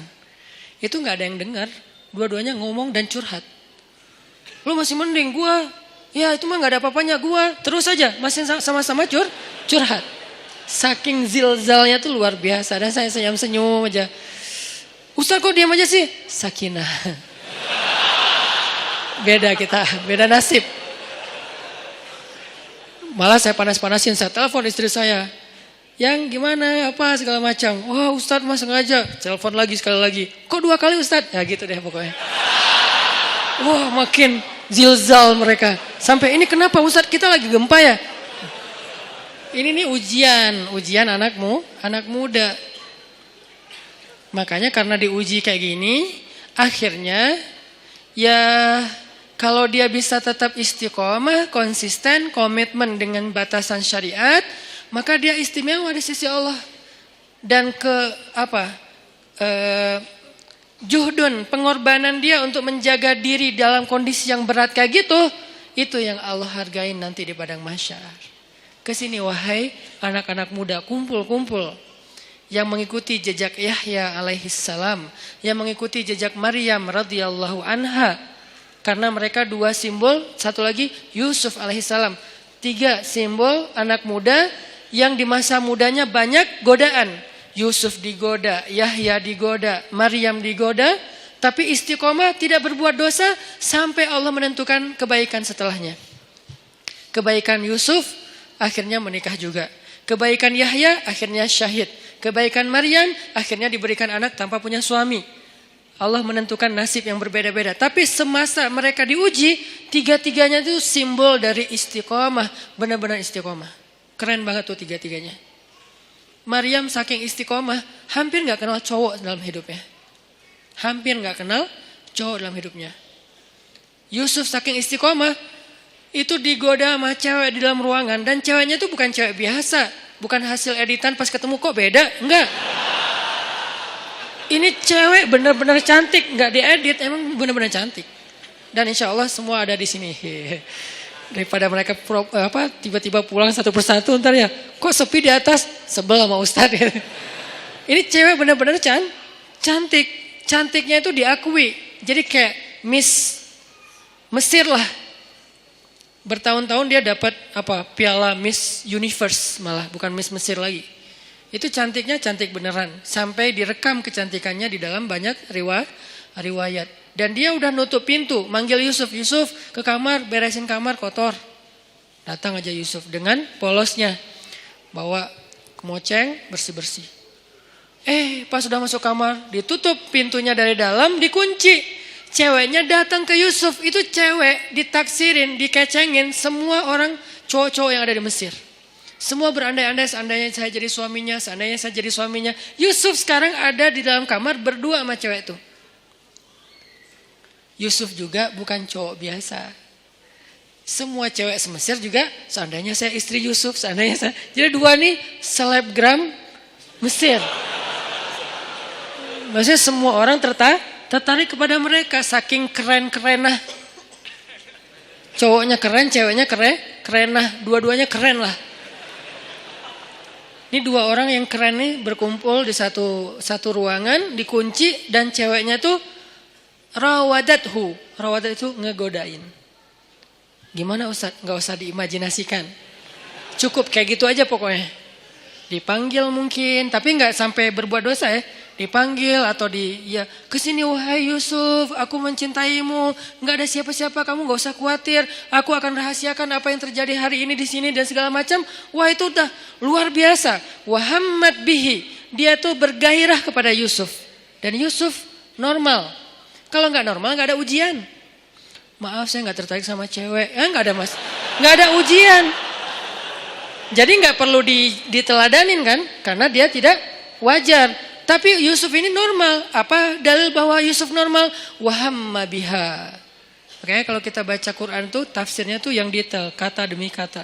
Itu gak ada yang dengar. Dua-duanya ngomong dan curhat. Lu masih mending gua. Ya itu mah gak ada apa-apanya gua. Terus aja masih sama-sama curhat. Saking zilzalnya tuh luar biasa. Dan saya senyum-senyum aja. Ustaz kok diam aja sih? Sakinah. Beda kita, beda nasib. Malah saya panas-panasin, saya telepon istri saya. Yang gimana, apa segala macam. Wah Ustaz mas sengaja. Telepon lagi sekali lagi. Kok 2 kali Ustaz? Ya gitu deh pokoknya. Wah makin zilzal mereka. Sampai ini kenapa Ustaz kita lagi gempa ya? Ini nih ujian anak muda. Makanya karena diuji kayak gini, akhirnya ya kalau dia bisa tetap istiqomah, konsisten, komitmen dengan batasan syariat, maka dia istimewa di sisi Allah. Dan juhdun, pengorbanan dia untuk menjaga diri dalam kondisi yang berat kayak gitu, itu yang Allah hargain nanti di padang mahsyar. Kesini wahai anak-anak muda, kumpul-kumpul. Yang mengikuti jejak Yahya alaihissalam, yang mengikuti jejak Maryam radhiyallahu anha. Karena mereka 2 simbol, satu lagi Yusuf alaihissalam. 3 simbol anak muda yang di masa mudanya banyak godaan. Yusuf digoda, Yahya digoda, Maryam digoda. Tapi istiqomah tidak berbuat dosa sampai Allah menentukan kebaikan setelahnya. Kebaikan Yusuf akhirnya menikah juga. Kebaikan Yahya akhirnya syahid. Kebaikan Maryam akhirnya diberikan anak tanpa punya suami. Allah menentukan nasib yang berbeda-beda. Tapi semasa mereka diuji, 3-tiganya itu simbol dari istiqomah. Benar-benar istiqomah. Keren banget tuh 3-tiganya. Maryam saking istiqomah, hampir gak kenal cowok dalam hidupnya. Hampir gak kenal cowok dalam hidupnya. Yusuf saking istiqomah, itu digoda sama cewek di dalam ruangan. Dan ceweknya itu bukan cewek biasa. Bukan hasil editan pas ketemu kok beda. Enggak. Ini cewek benar-benar cantik. Enggak diedit. Emang benar-benar cantik. Dan insya Allah semua ada di sini. Daripada mereka tiba-tiba pulang satu persatu ntar ya. Kok sepi di atas? Sebel sama Ustadz. Ini cewek benar-benar cantik. Cantiknya itu diakui. Jadi kayak Miss Mesir lah. Bertahun-tahun dia dapat piala Miss Universe, malah bukan Miss Mesir lagi. Itu cantiknya cantik beneran. Sampai direkam kecantikannya di dalam banyak riwayat. Dan dia udah nutup pintu, manggil Yusuf, Yusuf ke kamar, beresin kamar kotor. Datang aja Yusuf dengan polosnya, bawa kemoceng, bersih-bersih. Pas sudah masuk kamar, ditutup pintunya dari dalam, dikunci. Ceweknya datang ke Yusuf, itu cewek ditaksirin, dikecengin semua orang cowok-cowok yang ada di Mesir. Semua berandai-andai seandainya saya jadi suaminya, seandainya saya jadi suaminya. Yusuf sekarang ada di dalam kamar berdua sama cewek itu. Yusuf juga bukan cowok biasa. Semua cewek se-Mesir juga, seandainya saya istri Yusuf, seandainya saya. Jadi dua nih selebgram Mesir. Maksudnya semua orang tertarik kepada mereka, saking keren-kerenah. Cowoknya keren, ceweknya kerenah, dua-duanya keren lah. Ini dua orang yang keren nih berkumpul di satu ruangan, dikunci, dan ceweknya tuh rawadathu. Rawadat itu ngegodain. Gimana Ustaz? Gak usah diimajinasikan. Cukup kayak gitu aja pokoknya. Dipanggil mungkin, tapi gak sampai berbuat dosa ya. Dipanggil atau kesini wahai Yusuf, aku mencintaimu, nggak ada siapa-siapa, kamu nggak usah khawatir, aku akan rahasiakan apa yang terjadi hari ini di sini dan segala macam. Wah itu udah luar biasa. Wahammat bihi, dia tuh bergairah kepada Yusuf dan Yusuf normal. Kalau nggak normal nggak ada ujian. Maaf saya nggak tertarik sama cewek, nggak ada mas, nggak ada ujian. Jadi nggak perlu diteladanin kan, karena dia tidak wajar. Tapi Yusuf ini normal. Apa dalil bahwa Yusuf normal? Wahamma biha. Makanya kalau kita baca Quran tuh tafsirnya tuh yang detail, kata demi kata.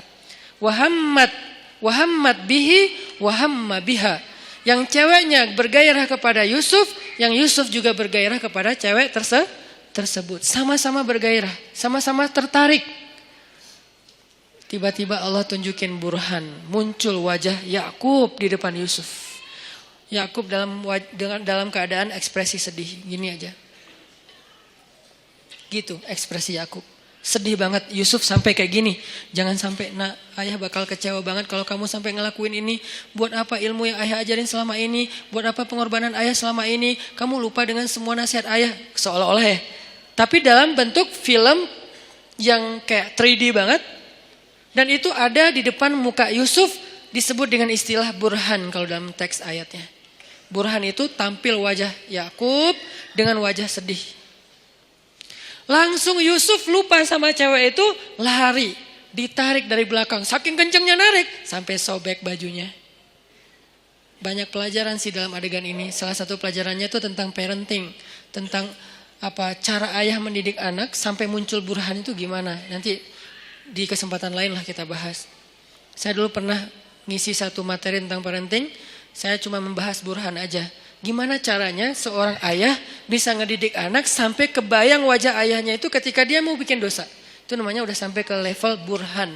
Wahammat bihi, wahamma biha. Yang ceweknya bergairah kepada Yusuf, yang Yusuf juga bergairah kepada cewek tersebut. Sama-sama bergairah, sama-sama tertarik. Tiba-tiba Allah tunjukin burhan, muncul wajah Yakub di depan Yusuf. Yakub dalam keadaan ekspresi sedih, gini aja. Gitu ekspresi Yakub. Sedih banget Yusuf sampai kayak gini. Jangan sampai ayah bakal kecewa banget kalau kamu sampai ngelakuin ini. Buat apa ilmu yang ayah ajarin selama ini? Buat apa pengorbanan ayah selama ini? Kamu lupa dengan semua nasihat ayah. Seolah-olah ya. Tapi dalam bentuk film yang kayak 3D banget. Dan itu ada di depan muka Yusuf, disebut dengan istilah burhan kalau dalam teks ayatnya. Burhan itu tampil wajah Yakub dengan wajah sedih. Langsung Yusuf lupa sama cewek itu, lari, ditarik dari belakang. Saking kencengnya narik sampai sobek bajunya. Banyak pelajaran sih dalam adegan ini. Salah satu pelajarannya itu tentang parenting, tentang cara ayah mendidik anak sampai muncul burhan itu gimana. Nanti di kesempatan lain lah kita bahas. Saya dulu pernah ngisi satu materi tentang parenting. Saya cuma membahas burhan aja. Gimana caranya seorang ayah bisa ngedidik anak sampai kebayang wajah ayahnya itu ketika dia mau bikin dosa. Itu namanya udah sampai ke level burhan.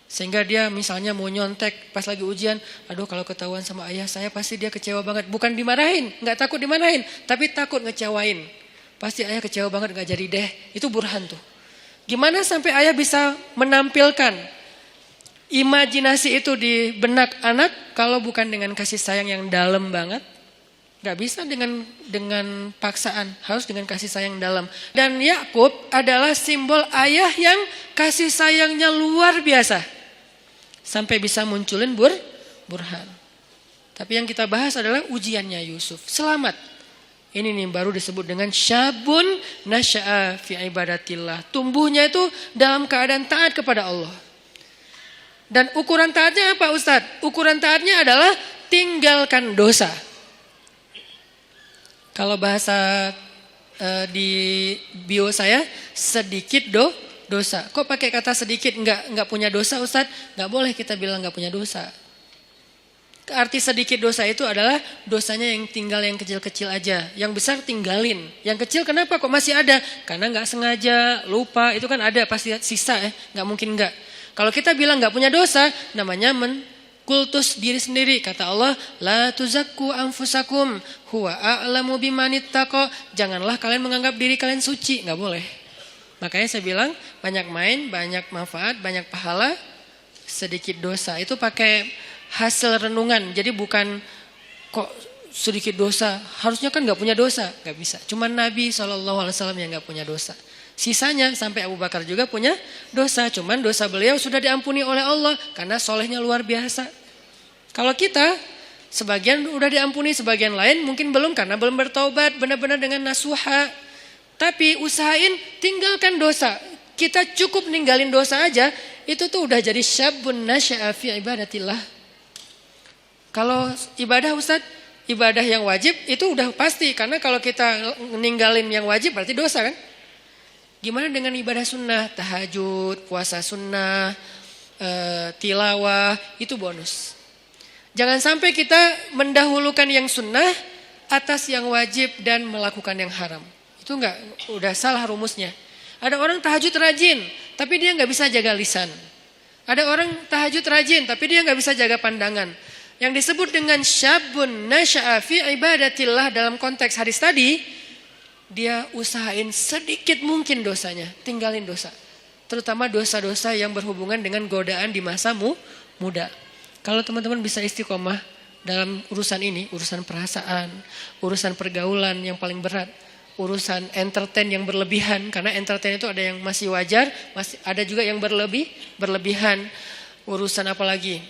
Sehingga dia misalnya mau nyontek pas lagi ujian. Aduh kalau ketahuan sama ayah saya pasti dia kecewa banget. Bukan dimarahin, gak takut dimarahin. Tapi takut ngecewain. Pasti ayah kecewa banget gak jadi deh. Itu burhan tuh. Gimana sampai ayah bisa menampilkan imajinasi itu di benak anak kalau bukan dengan kasih sayang yang dalam banget. Gak bisa dengan paksaan, harus dengan kasih sayang dalam. Dan Yakub adalah simbol ayah yang kasih sayangnya luar biasa. Sampai bisa munculin burhan. Tapi yang kita bahas adalah ujiannya Yusuf. Selamat. Ini nih baru disebut dengan syabun nasya'a fi ibadatillah. Tumbuhnya itu dalam keadaan taat kepada Allah. Dan ukuran taatnya apa Ustadz? Ukuran taatnya adalah tinggalkan dosa. Kalau bahasa di bio saya, sedikit dosa. Kok pakai kata sedikit? Enggak punya dosa Ustadz? Enggak boleh kita bilang enggak punya dosa. Arti sedikit dosa itu adalah dosanya yang tinggal yang kecil-kecil aja. Yang besar tinggalin. Yang kecil kenapa kok masih ada? Karena enggak sengaja, lupa. Itu kan ada pasti sisa ya. Enggak mungkin enggak. Kalau kita bilang nggak punya dosa, namanya kultus diri sendiri. Kata Allah, la tuzakku anfusakum huwa a'lamu bimanittaqo. Janganlah kalian menganggap diri kalian suci, nggak boleh. Makanya saya bilang banyak main, banyak manfaat, banyak pahala, sedikit dosa. Itu pakai hasil renungan. Jadi bukan kok sedikit dosa, harusnya kan gak punya dosa. Gak bisa. Cuma Nabi SAW yang gak punya dosa. Sisanya sampai Abu Bakar juga punya dosa. Cuman dosa beliau sudah diampuni oleh Allah karena solehnya luar biasa. Kalau kita sebagian udah diampuni, sebagian lain mungkin belum karena belum bertaubat benar-benar dengan nasuha. Tapi usahain tinggalkan dosa. Kita cukup ninggalin dosa aja, itu tuh udah jadi syabun nasya'a fi ibadatillah. Kalau ibadah Ustaz, ibadah yang wajib itu udah pasti. Karena kalau kita ninggalin yang wajib berarti dosa kan. Gimana dengan ibadah sunnah, tahajud, puasa sunnah, tilawah, itu bonus. Jangan sampai kita mendahulukan yang sunnah atas yang wajib dan melakukan yang haram. Itu udah salah rumusnya. Ada orang tahajud rajin, tapi dia nggak bisa jaga lisan. Ada orang tahajud rajin, tapi dia nggak bisa jaga pandangan. Yang disebut dengan syabun nasya'a fi ibadatillah dalam konteks hadis tadi, dia usahain sedikit mungkin dosanya, tinggalin dosa. Terutama dosa-dosa yang berhubungan dengan godaan di masa muda. Kalau teman-teman bisa istiqomah dalam urusan ini, urusan perasaan, urusan pergaulan yang paling berat, urusan entertain yang berlebihan, karena entertain itu ada yang masih wajar, ada juga yang berlebihan. Urusan apa lagi?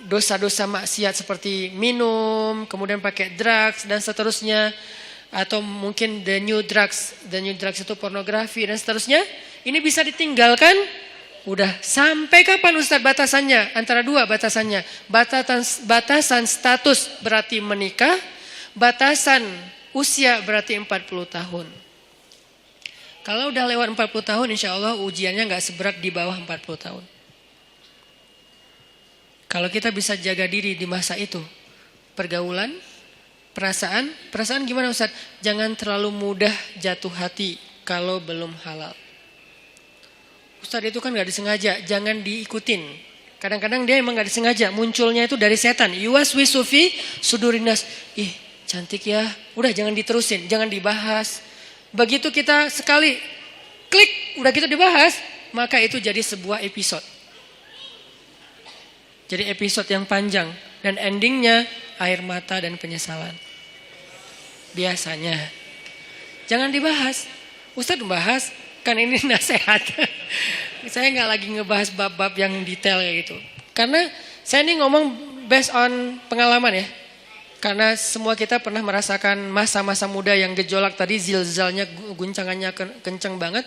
Dosa-dosa maksiat seperti minum, kemudian pakai drugs dan seterusnya, atau mungkin the new drugs itu pornografi dan seterusnya. Ini bisa ditinggalkan. Udah sampai kapan Ustaz batasannya? Antara dua batasannya. Batasan status berarti menikah, batasan usia berarti 40 tahun. Kalau udah lewat 40 tahun insya Allah ujiannya gak seberat di bawah 40 tahun. Kalau kita bisa jaga diri di masa itu. Pergaulan, perasaan gimana Ustaz? Jangan terlalu mudah jatuh hati kalau belum halal. Ustaz itu kan gak disengaja, jangan diikutin. Kadang-kadang dia emang gak disengaja, munculnya itu dari setan. Yuwaswisu fi sudurinas. Cantik ya, udah jangan diterusin, jangan dibahas. Begitu kita sekali klik, udah gitu dibahas, maka itu jadi sebuah episode. Jadi episode yang panjang dan endingnya air mata dan penyesalan. Biasanya. Jangan dibahas. Ustaz membahas, kan ini nasihat. Saya gak lagi ngebahas bab-bab yang detail kayak gitu. Karena saya ini ngomong based on pengalaman ya. Karena semua kita pernah merasakan masa-masa muda yang gejolak tadi, zilzalnya, guncangannya kencang banget.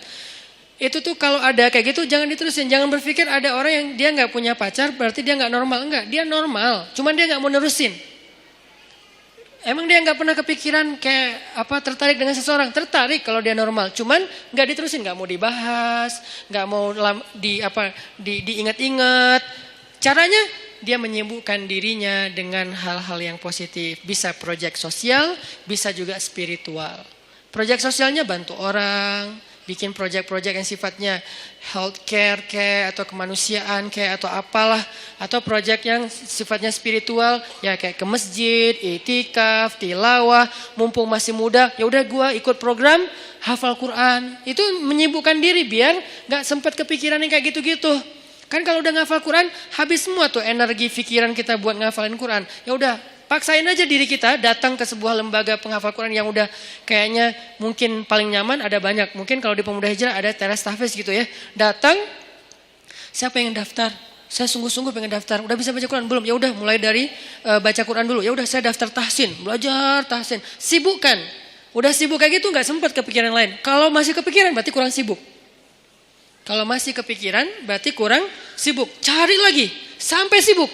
Itu tuh kalau ada kayak gitu jangan diterusin. Jangan berpikir ada orang yang dia gak punya pacar berarti dia gak normal. Enggak, dia normal. Cuman dia gak mau nerusin. Emang dia gak pernah kepikiran kayak tertarik dengan seseorang? Tertarik kalau dia normal. Cuman gak diterusin, gak mau dibahas, gak mau diingat-ingat. Caranya dia menyibukkan dirinya dengan hal-hal yang positif. Bisa proyek sosial, bisa juga spiritual. Proyek sosialnya bantu orang, bikin proyek-proyek yang sifatnya healthcare kayak atau kemanusiaan kayak atau apalah, atau proyek yang sifatnya spiritual ya kayak ke masjid, i'tikaf, tilawah, mumpung masih muda, ya udah gua ikut program hafal Quran. Itu menyibukkan diri biar enggak sempat kepikiran yang kayak gitu-gitu. Kan kalau udah ngafal Quran, habis semua tuh energi pikiran kita buat ngafalin Quran. Ya udah, paksain aja diri kita datang ke sebuah lembaga penghafal Quran yang udah kayaknya mungkin paling nyaman, ada banyak. Mungkin kalau di Pemuda Hijrah ada teras tahfiz gitu ya. Datang, saya pengen daftar. Saya sungguh-sungguh pengen daftar. Udah bisa baca Quran belum? Ya udah, mulai dari baca Quran dulu. Ya udah, saya daftar tahsin, belajar tahsin. Sibukkan. Udah sibuk kayak gitu nggak sempat kepikiran lain. Kalau masih kepikiran berarti kurang sibuk. Kalau masih kepikiran berarti kurang sibuk. Cari lagi sampai sibuk.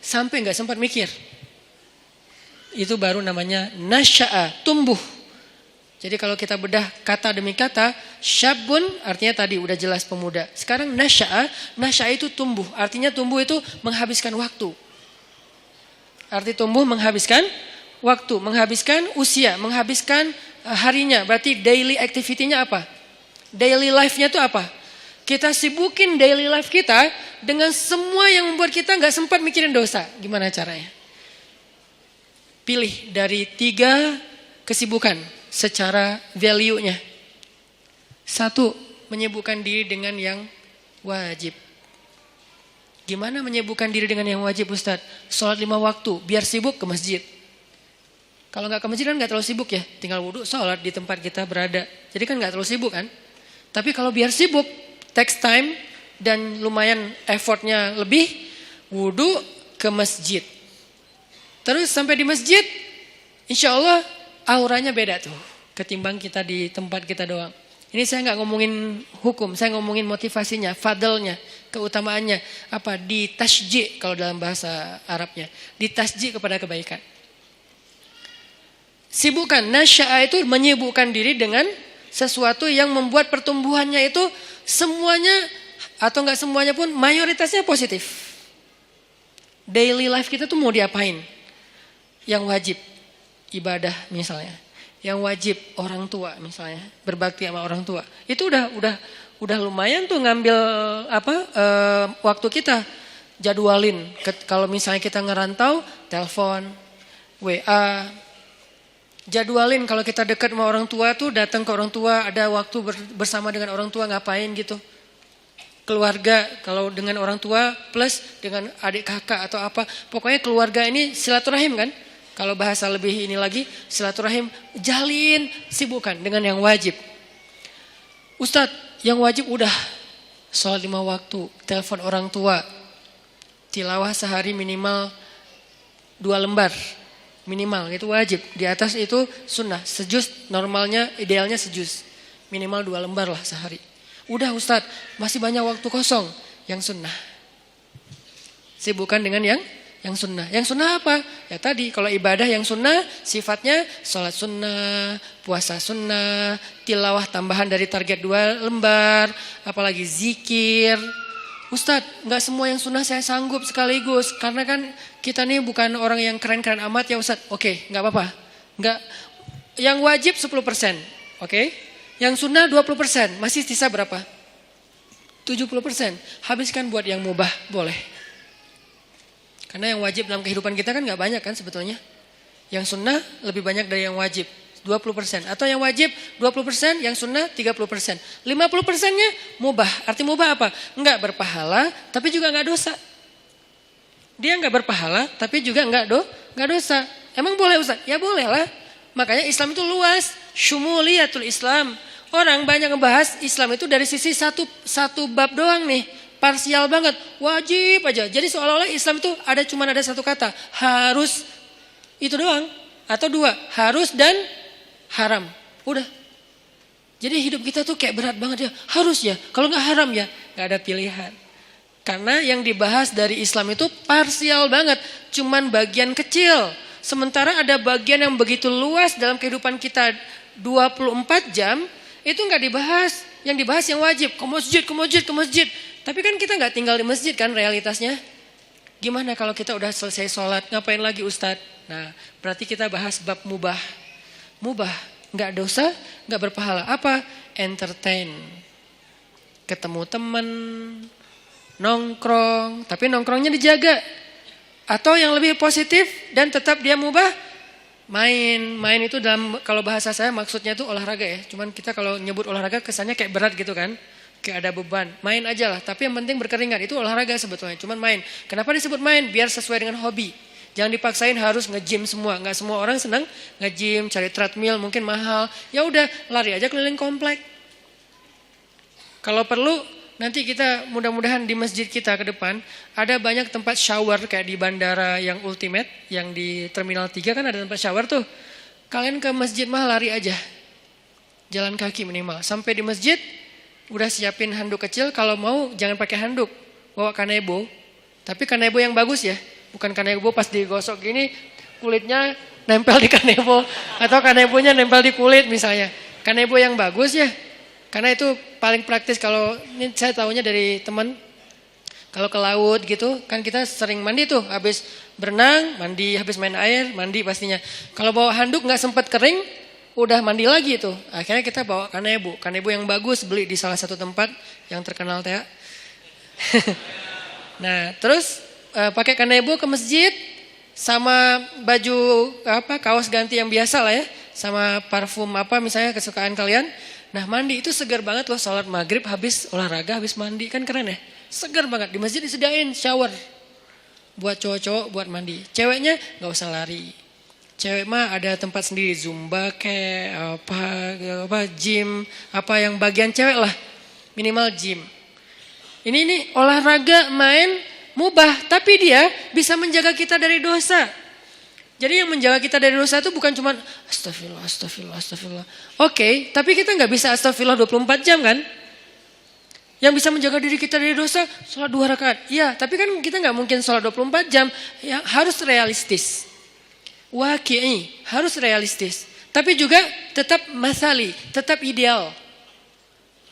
Sampai gak sempat mikir. Itu baru namanya nasya'a, tumbuh. Jadi kalau kita bedah kata demi kata, syabun artinya tadi udah jelas pemuda. Sekarang nasya'a itu tumbuh. Artinya tumbuh itu menghabiskan waktu. Arti tumbuh menghabiskan waktu, menghabiskan usia, menghabiskan harinya. Berarti daily activity-nya apa? Daily life-nya itu apa? Kita sibukin daily life kita dengan semua yang membuat kita gak sempat mikirin dosa. Gimana caranya? Pilih dari 3 kesibukan secara value-nya. Satu, menyibukkan diri dengan yang wajib. Gimana menyibukkan diri dengan yang wajib Ustadz? Sholat 5 waktu, biar sibuk ke masjid. Kalau nggak ke masjid kan nggak terlalu sibuk ya. Tinggal wudhu, sholat di tempat kita berada. Jadi kan nggak terlalu sibuk kan. Tapi kalau biar sibuk, takes time dan lumayan effortnya lebih, wudhu ke masjid. Terus sampai di masjid, insya Allah auranya beda tuh. Ketimbang kita di tempat kita doang. Ini saya nggak ngomongin hukum, saya ngomongin motivasinya, fadlnya, keutamaannya. Apa? Ditasji' kalau dalam bahasa Arabnya. Ditasji' kepada kebaikan. Sibukkan, nasya'a itu menyibukkan diri dengan sesuatu yang membuat pertumbuhannya itu semuanya, atau nggak semuanya pun, mayoritasnya positif. Daily life kita tuh mau diapain? Yang wajib, ibadah misalnya. Yang wajib orang tua misalnya, berbakti sama orang tua. Itu udah lumayan tuh ngambil waktu kita, jadwalin. Kalau misalnya kita ngerantau, telepon, WA, jadwalin kalau kita dekat sama orang tua tuh datang ke orang tua, ada waktu bersama dengan orang tua ngapain gitu. Keluarga kalau dengan orang tua plus dengan adik kakak atau apa, pokoknya keluarga ini silaturahim kan. Kalau bahasa lebih ini lagi, silaturahim, jalin, sibukkan dengan yang wajib. Ustadz, yang wajib udah sholat 5 waktu, telepon orang tua, tilawah sehari minimal 2 lembar, minimal itu wajib. Di atas itu sunnah, sejuz normalnya, idealnya sejuz, minimal 2 lembar lah sehari. Udah Ustadz, masih banyak waktu kosong, yang sunnah. Sibukkan dengan yang sunnah. Yang sunnah apa? Ya tadi kalau ibadah yang sunnah sifatnya sholat sunnah, puasa sunnah, tilawah tambahan dari target 2 lembar, apalagi zikir. Ustadz, nggak semua yang sunnah saya sanggup sekaligus karena kan kita nih bukan orang yang keren-keren amat ya Ustadz. Oke, nggak apa-apa. Nggak, yang wajib 10%, oke? Yang sunnah 20%, masih sisa berapa? 70%. Habiskan buat yang mubah, boleh. Karena yang wajib dalam kehidupan kita kan gak banyak kan sebetulnya. Yang sunnah lebih banyak dari yang wajib, 20%. Atau yang wajib 20%, yang sunnah 30%. 50%-nya mubah. Arti mubah apa? Enggak berpahala, tapi juga enggak dosa. Dia enggak berpahala, tapi juga enggak dosa. Emang boleh Ustaz? Ya boleh lah. Makanya Islam itu luas. Syumuliyatul Islam. Orang banyak ngebahas Islam itu dari sisi satu bab doang nih. Parsial banget, wajib aja. Jadi seolah-olah Islam itu cuma ada satu kata, harus, itu doang. Atau 2, harus dan haram. Udah. Jadi hidup kita tuh kayak berat banget ya, harus ya. Kalau nggak haram ya, nggak ada pilihan. Karena yang dibahas dari Islam itu parsial banget, cuman bagian kecil. Sementara ada bagian yang begitu luas dalam kehidupan kita 24 jam, itu nggak dibahas. Yang dibahas yang wajib, ke masjid. Tapi kan kita nggak tinggal di masjid kan realitasnya. Gimana kalau kita udah selesai sholat, ngapain lagi Ustadz? Nah, berarti kita bahas bab mubah. Mubah, nggak dosa, nggak berpahala. Apa? Entertain. Ketemu teman, nongkrong, tapi nongkrongnya dijaga. Atau yang lebih positif dan tetap dia mubah, main itu dalam kalau bahasa saya maksudnya itu olahraga ya. Cuman kita kalau nyebut olahraga kesannya kayak berat gitu kan. Kayak ada beban, main aja lah. Tapi yang penting berkeringat, itu olahraga sebetulnya. Cuman main. Kenapa disebut main? Biar sesuai dengan hobi. Jangan dipaksain harus nge-gym semua. Nggak semua orang senang nge-gym, cari treadmill, mungkin mahal. Ya udah, lari aja keliling komplek. Kalau perlu, nanti kita mudah-mudahan di masjid kita ke depan ada banyak tempat shower kayak di bandara yang ultimate, yang di Terminal 3 kan ada tempat shower tuh. Kalian ke masjid mah lari aja. Jalan kaki minimal. Sampai di masjid, udah siapin handuk kecil, kalau mau jangan pakai handuk, bawa kanebo. Tapi kanebo yang bagus ya, bukan kanebo pas digosok gini kulitnya nempel di kanebo atau kanebonya nempel di kulit misalnya. Kanebo yang bagus ya, karena itu paling praktis. Kalau ini saya tahunya dari teman, kalau ke laut gitu kan kita sering mandi tuh, habis berenang mandi, habis main air mandi pastinya. Kalau bawa handuk nggak sempat kering, udah mandi lagi tuh. Akhirnya kita bawa kanebo yang bagus, beli di salah satu tempat yang terkenal teh. Nah, terus pakai kanebo ke masjid sama baju kaos ganti yang biasa lah ya. sama parfum apa misalnya kesukaan kalian. Nah mandi itu segar banget loh, sholat maghrib habis olahraga, habis mandi, kan keren ya. Segar banget, di masjid disediain shower. Buat cowok-cowok buat mandi. Ceweknya gak usah lari. Cewek mah ada tempat sendiri, zumba kayak apa gym, apa yang bagian cewek lah. Minimal gym. Ini olahraga main mubah, tapi dia bisa menjaga kita dari dosa. Jadi yang menjaga kita dari dosa itu bukan cuma astagfirullah. Oke, tapi kita nggak bisa astagfirullah 24 jam kan? Yang bisa menjaga diri kita dari dosa, sholat 2 rakaat. Iya, tapi kan kita nggak mungkin sholat 24 jam. Ya, harus realistis. Waqi'i, harus realistis. Tapi juga tetap masali, tetap ideal.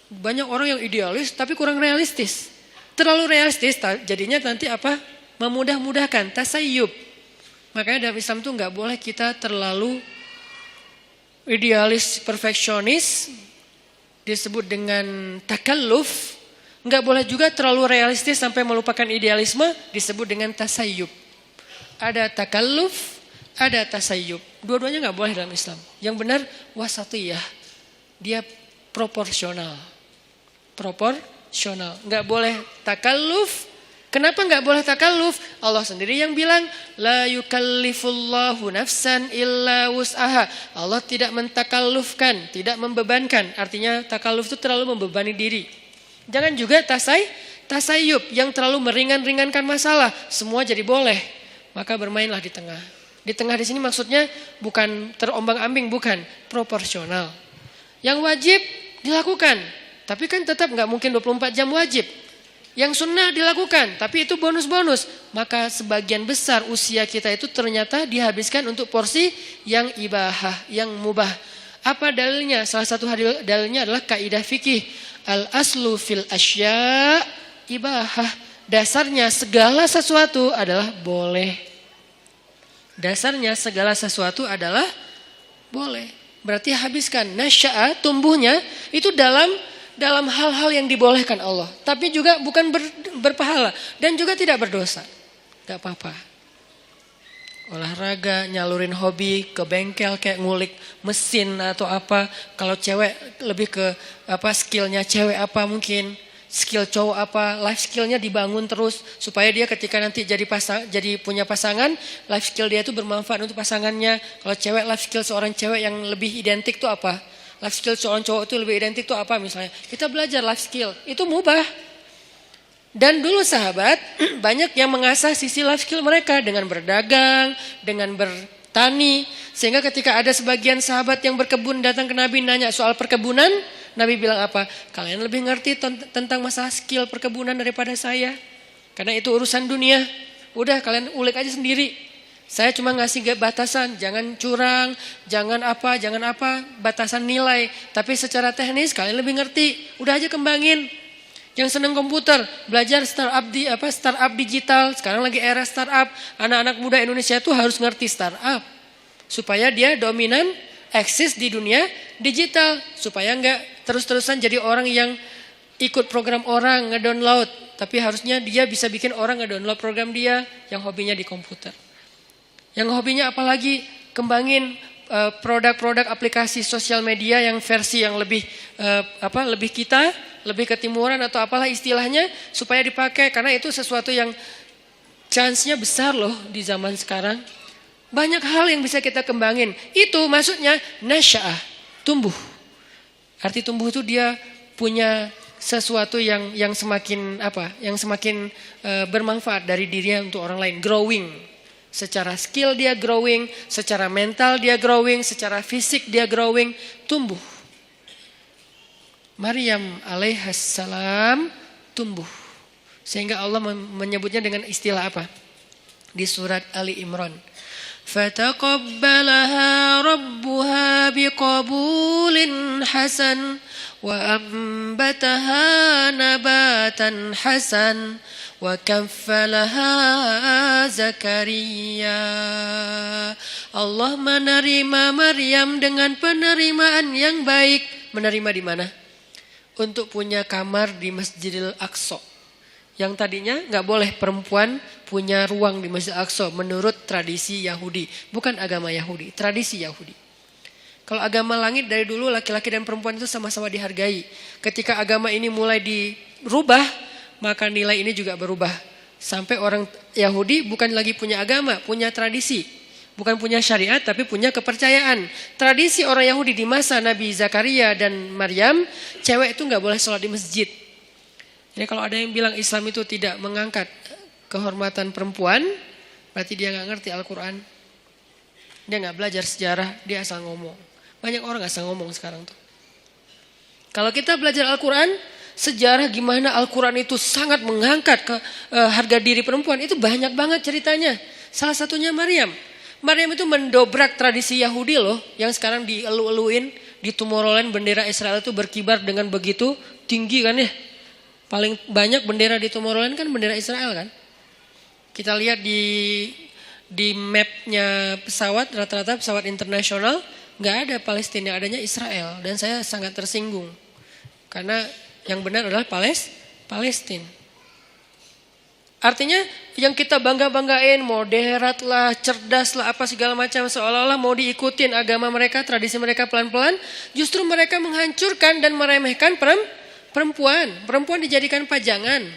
Banyak orang yang idealis tapi kurang realistis. Terlalu realistis jadinya nanti apa? Memudah-mudahkan, tasayyub. Makanya dalam Islam tuh nggak boleh kita terlalu idealis, perfeksionis, disebut dengan takalluf. Nggak boleh juga terlalu realistis sampai melupakan idealisme, disebut dengan tasayyub. Ada takalluf, ada tasayyub. Dua-duanya nggak boleh dalam Islam. Yang benar wasatiyah, dia proporsional. Nggak boleh takalluf. Kenapa nggak boleh takalluf? Allah sendiri yang bilang, la yukallifullahu nafsan illa wus'aha. Allah tidak mentakallufkan, tidak membebankan. Artinya takalluf itu terlalu membebani diri. Jangan juga tasayyub yang terlalu meringankan masalah. Semua jadi boleh. Maka bermainlah di tengah. Di tengah di sini maksudnya bukan terombang-ambing, bukan, proporsional. Yang wajib dilakukan, tapi kan tetap nggak mungkin 24 jam wajib. Yang sunnah dilakukan, tapi itu bonus-bonus. Maka sebagian besar usia kita itu ternyata dihabiskan untuk porsi yang ibahah, yang mubah. Apa dalilnya? Salah satu dalilnya adalah kaidah fikih. Al-aslu fil asya ibahah. Dasarnya segala sesuatu adalah boleh. Dasarnya segala sesuatu adalah boleh. Berarti habiskan. Nasya'a, tumbuhnya itu dalam hal-hal yang dibolehkan Allah. Tapi juga bukan berpahala. Dan juga tidak berdosa. Gak apa-apa. Olahraga, nyalurin hobi, ke bengkel kayak ngulik mesin atau apa. Kalau cewek lebih ke apa skillnya cewek apa mungkin. Skill cowok apa, life skillnya dibangun terus. Supaya dia ketika nanti jadi punya pasangan, life skill dia itu bermanfaat untuk pasangannya. Kalau cewek, life skill seorang cewek yang lebih identik itu apa? Life skill seorang cowok itu lebih identik itu apa misalnya? Kita belajar life skill, itu mubah. Dan dulu sahabat banyak yang mengasah sisi life skill mereka dengan berdagang, dengan bertani. Sehingga ketika ada sebagian sahabat yang berkebun datang ke Nabi nanya soal perkebunan, Nabi bilang apa? Kalian lebih ngerti tentang masalah skill perkebunan daripada saya. Karena itu urusan dunia. Udah kalian ulik aja sendiri. Saya cuma ngasih batasan, jangan curang, jangan apa, batasan nilai. Tapi secara teknis kalian lebih ngerti, udah aja kembangin. Yang seneng komputer, belajar startup digital. Sekarang lagi era startup. Anak-anak muda Indonesia itu harus ngerti startup. Supaya dia dominan, eksis di dunia digital. Supaya enggak terus-terusan jadi orang yang ikut program orang, ngedownload. Tapi harusnya dia bisa bikin orang ngedownload program dia yang hobinya di komputer. Yang hobinya apalagi kembangin produk-produk aplikasi sosial media yang versi yang lebih lebih ketimuran atau apalah istilahnya supaya dipakai karena itu sesuatu yang chance-nya besar loh di zaman sekarang. Banyak hal yang bisa kita kembangin. Itu maksudnya nasya'ah, tumbuh. Arti tumbuh itu dia punya sesuatu yang semakin bermanfaat dari dirinya untuk orang lain, growing. Secara skill dia growing, secara mental dia growing, secara fisik dia growing, tumbuh. Maryam alaihissalam tumbuh. Sehingga Allah menyebutnya dengan istilah apa? Di surat Ali Imran. Fataqabbalaha rabbuha biqabulin hasan wa ambataha nabatan hasan. Wa kaffalaha Zakaria. Allah menerima Maryam dengan penerimaan yang baik. Menerima di mana? Untuk punya kamar di Masjidil Aqsa. Yang tadinya gak boleh perempuan punya ruang di Masjidil Aqsa menurut tradisi Yahudi. Bukan agama Yahudi, tradisi Yahudi. Kalau agama langit dari dulu laki-laki dan perempuan itu sama-sama dihargai. Ketika agama ini mulai dirubah, maka nilai ini juga berubah. Sampai orang Yahudi bukan lagi punya agama, punya tradisi. Bukan punya syariat tapi punya kepercayaan. Tradisi orang Yahudi di masa Nabi Zakaria dan Maryam, cewek itu nggak boleh sholat di masjid. Jadi kalau ada yang bilang Islam itu tidak mengangkat kehormatan perempuan, berarti dia nggak ngerti Al-Quran. Dia nggak belajar sejarah, dia asal ngomong. Banyak orang asal ngomong sekarang tuh. Kalau kita belajar Al-Quran, sejarah gimana Al-Quran itu sangat mengangkat harga diri perempuan, itu banyak banget ceritanya. Salah satunya Maryam. Maryam itu mendobrak tradisi Yahudi loh, yang sekarang dielu-eluin di Tomorrowland bendera Israel itu berkibar dengan begitu tinggi kan ya. Paling banyak bendera di Tomorrowland kan bendera Israel kan. Kita lihat di mapnya pesawat, rata-rata pesawat internasional nggak ada Palestina, adanya Israel. Dan saya sangat tersinggung karena yang benar adalah Palestina. Artinya yang kita bangga-banggain, moderat lah, cerdas lah, apa segala macam, seolah-olah mau diikutin agama mereka, tradisi mereka pelan-pelan, justru mereka menghancurkan dan meremehkan perempuan. Perempuan dijadikan pajangan.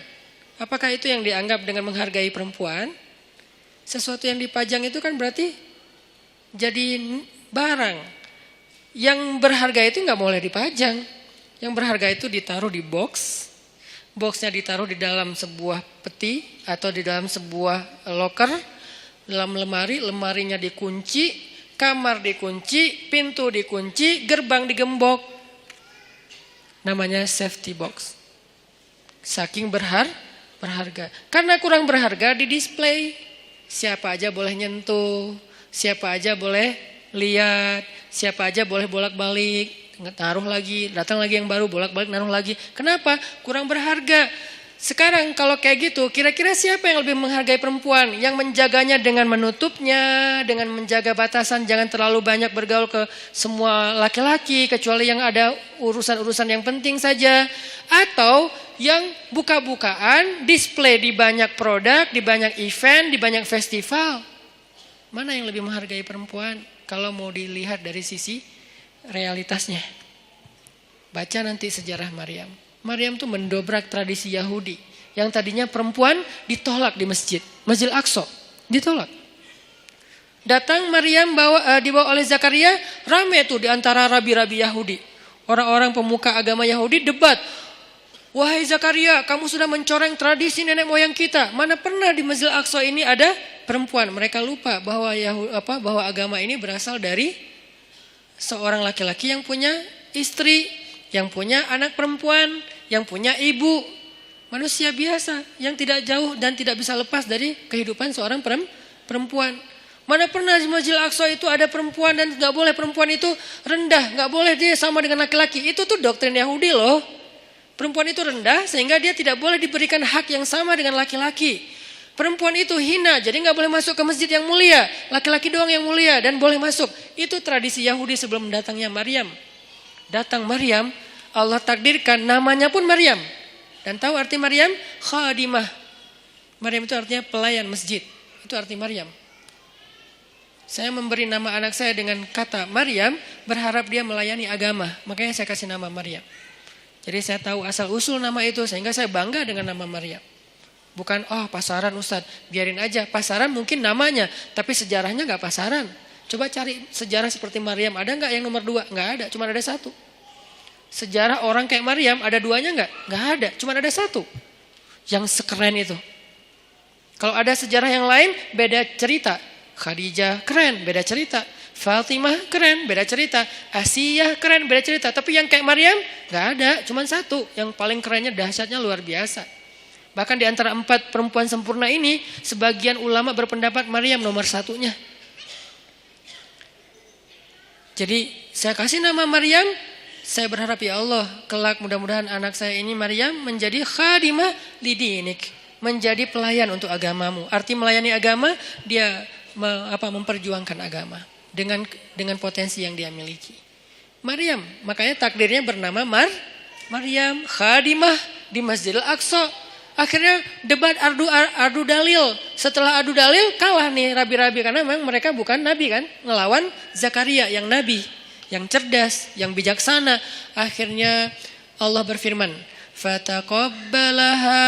Apakah itu yang dianggap dengan menghargai perempuan? Sesuatu yang dipajang itu kan berarti jadi barang. Yang berharga itu nggak boleh dipajang. Yang berharga itu ditaruh di box. Boxnya ditaruh di dalam sebuah peti atau di dalam sebuah loker, dalam lemari, lemarinya dikunci, kamar dikunci, pintu dikunci, gerbang digembok. Namanya safety box. Saking berharga. Karena kurang berharga di display. Siapa aja boleh nyentuh, siapa aja boleh lihat, siapa aja boleh bolak-balik. Taruh lagi, datang lagi yang baru, bolak-balik naruh lagi. Kenapa? Kurang berharga. Sekarang kalau kayak gitu, kira-kira siapa yang lebih menghargai perempuan? Yang menjaganya dengan menutupnya, dengan menjaga batasan, jangan terlalu banyak bergaul ke semua laki-laki, kecuali yang ada urusan-urusan yang penting saja. Atau yang buka-bukaan, display di banyak produk, di banyak event, di banyak festival. Mana yang lebih menghargai perempuan? Kalau mau dilihat dari sisi realitasnya. Baca nanti sejarah Maryam. Maryam tuh mendobrak tradisi Yahudi. Yang tadinya perempuan ditolak di masjid. Masjid Al-Aqsa ditolak. Datang Maryam dibawa oleh Zakaria. Rame tuh di antara rabi-rabi Yahudi. Orang-orang pemuka agama Yahudi debat. Wahai Zakaria, kamu sudah mencoreng tradisi nenek moyang kita. Mana pernah di Masjid Al-Aqsa ini ada perempuan. Mereka lupa bahwa agama ini berasal dari seorang laki-laki yang punya istri, yang punya anak perempuan, yang punya ibu. Manusia biasa yang tidak jauh dan tidak bisa lepas dari kehidupan seorang perempuan. Mana pernah di Masjid Al-Aqsa itu ada perempuan dan gak boleh perempuan itu rendah. Gak boleh dia sama dengan laki-laki. Itu tuh doktrin Yahudi loh. Perempuan itu rendah sehingga dia tidak boleh diberikan hak yang sama dengan laki-laki. Perempuan itu hina, jadi gak boleh masuk ke masjid yang mulia. Laki-laki doang yang mulia dan boleh masuk. Itu tradisi Yahudi sebelum datangnya Maryam. Datang Maryam, Allah takdirkan namanya pun Maryam. Dan tahu arti Maryam? Khadimah. Maryam itu artinya pelayan masjid. Itu arti Maryam. Saya memberi nama anak saya dengan kata Maryam, berharap dia melayani agama. Makanya saya kasih nama Maryam. Jadi saya tahu asal usul nama itu, sehingga saya bangga dengan nama Maryam. Bukan, pasaran Ustadz, biarin aja. Pasaran mungkin namanya, tapi sejarahnya gak pasaran. Coba cari sejarah seperti Maryam, ada gak yang nomor 2? Gak ada, cuma ada 1. Sejarah orang kayak Maryam, ada 2-nya gak? Gak ada, cuma ada 1. Yang sekeren itu. Kalau ada sejarah yang lain, beda cerita. Khadijah keren, beda cerita. Fatimah keren, beda cerita. Asiyah keren, beda cerita. Tapi yang kayak Maryam, gak ada, cuma 1. Yang paling kerennya, dahsyatnya luar biasa. Bahkan di antara 4 perempuan sempurna ini, sebagian ulama berpendapat Maryam nomor 1-nya. Jadi saya kasih nama Maryam, saya berharap ya Allah, kelak mudah-mudahan anak saya ini Maryam menjadi khadimah lidinik, menjadi pelayan untuk agamamu. Arti melayani agama, dia memperjuangkan agama dengan potensi yang dia miliki. Maryam, makanya takdirnya bernama Maryam, khadimah di Masjid Al-Aqsa. Akhirnya debat adu dalil. Setelah adu dalil kalah nih rabi-rabi karena memang mereka bukan nabi kan, ngelawan Zakaria yang nabi. yang cerdas, yang bijaksana. Akhirnya Allah berfirman, fataqabbalaha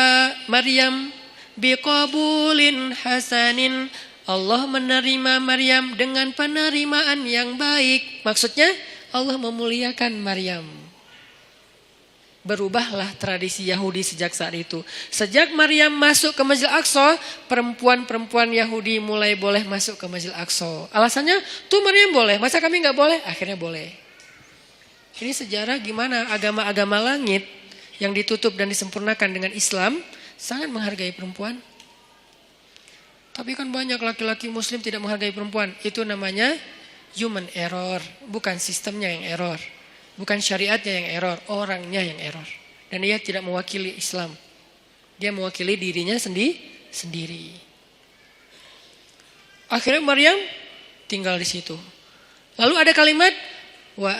Maryam biqabulin hasanin. Allah menerima Maryam dengan penerimaan yang baik. Maksudnya Allah memuliakan Maryam. Berubahlah tradisi Yahudi sejak saat itu. Sejak Maryam masuk ke Masjid Aqsa, perempuan-perempuan Yahudi mulai boleh masuk ke Masjid Aqsa. Alasannya, tuh Maryam boleh, masa kami gak boleh? Akhirnya boleh. Ini sejarah gimana agama-agama langit yang ditutup dan disempurnakan dengan Islam sangat menghargai perempuan. Tapi kan banyak laki-laki muslim tidak menghargai perempuan. Itu namanya human error, bukan sistemnya yang error. Bukan syariatnya yang error, orangnya yang error. Dan dia tidak mewakili Islam. Dia mewakili dirinya sendiri. Akhirnya Maryam tinggal di situ. Lalu ada kalimat wa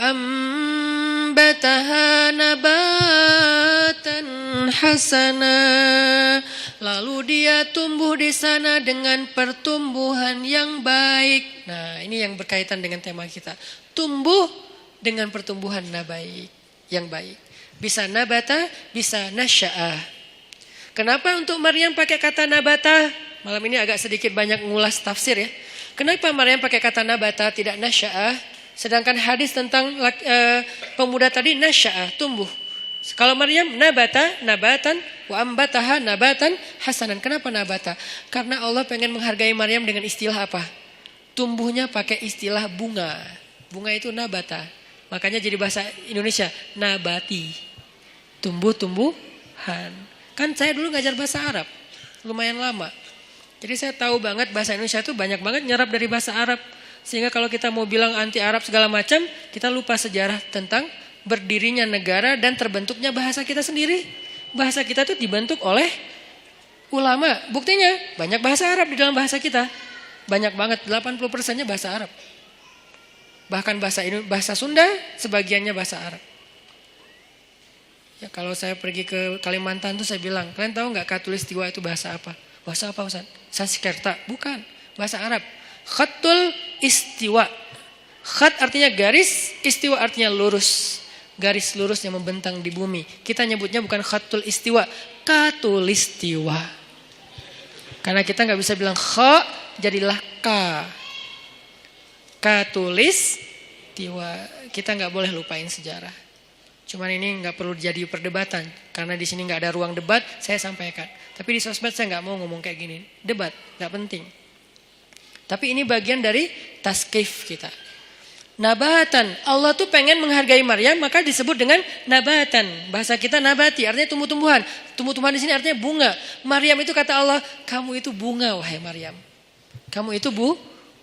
ambataha nabatan hasana. Lalu dia tumbuh di sana dengan pertumbuhan yang baik. Nah, ini yang berkaitan dengan tema kita. Tumbuh dengan pertumbuhan yang baik. Bisa nabata, bisa nasya'ah. Kenapa untuk Maryam pakai kata nabata? Malam ini agak sedikit banyak ngulas tafsir ya. Kenapa Maryam pakai kata nabata tidak nasya'ah? Sedangkan hadis tentang pemuda tadi nasya'ah, tumbuh. Kalau Maryam nabata, nabatan, wa ambataha nabatan hasanan. Kenapa nabata? Karena Allah pengen menghargai Maryam dengan istilah apa? Tumbuhnya pakai istilah bunga. Bunga itu nabata. Makanya jadi bahasa Indonesia nabati. Tumbuh-tumbuhan. Kan saya dulu ngajar bahasa Arab. Lumayan lama. Jadi saya tahu banget bahasa Indonesia itu banyak banget nyerap dari bahasa Arab. Sehingga kalau kita mau bilang anti Arab segala macam, kita lupa sejarah tentang berdirinya negara dan terbentuknya bahasa kita sendiri. Bahasa kita itu dibentuk oleh ulama. Buktinya banyak bahasa Arab di dalam bahasa kita. Banyak banget, 80%-nya bahasa Arab. Bahkan bahasa Sunda sebagiannya bahasa Arab. Ya, kalau saya pergi ke Kalimantan tuh saya bilang, kalian tahu nggak Khatulistiwa itu bahasa apa? Bahasa apa Ustaz? Sanskerta? Bukan, bahasa Arab. Khatul istiwa. Khat artinya garis, istiwa artinya lurus. Garis lurus yang membentang di bumi. Kita nyebutnya bukan khatul istiwa, khatulistiwa. Karena kita nggak bisa bilang kha, jadilah ka. Katulis tiwa. Kita nggak boleh lupain sejarah. Cuman ini nggak perlu jadi perdebatan karena di sini nggak ada ruang debat. Saya sampaikan. Tapi di sosmed saya nggak mau ngomong kayak gini. Debat nggak penting. Tapi ini bagian dari taskif kita. Nabatan. Allah tuh pengen menghargai Maryam maka disebut dengan nabatan. Bahasa kita nabati artinya tumbuh-tumbuhan. Tumbuh-tumbuhan di sini artinya bunga. Maryam itu kata Allah, kamu itu bunga wahai Maryam. Kamu itu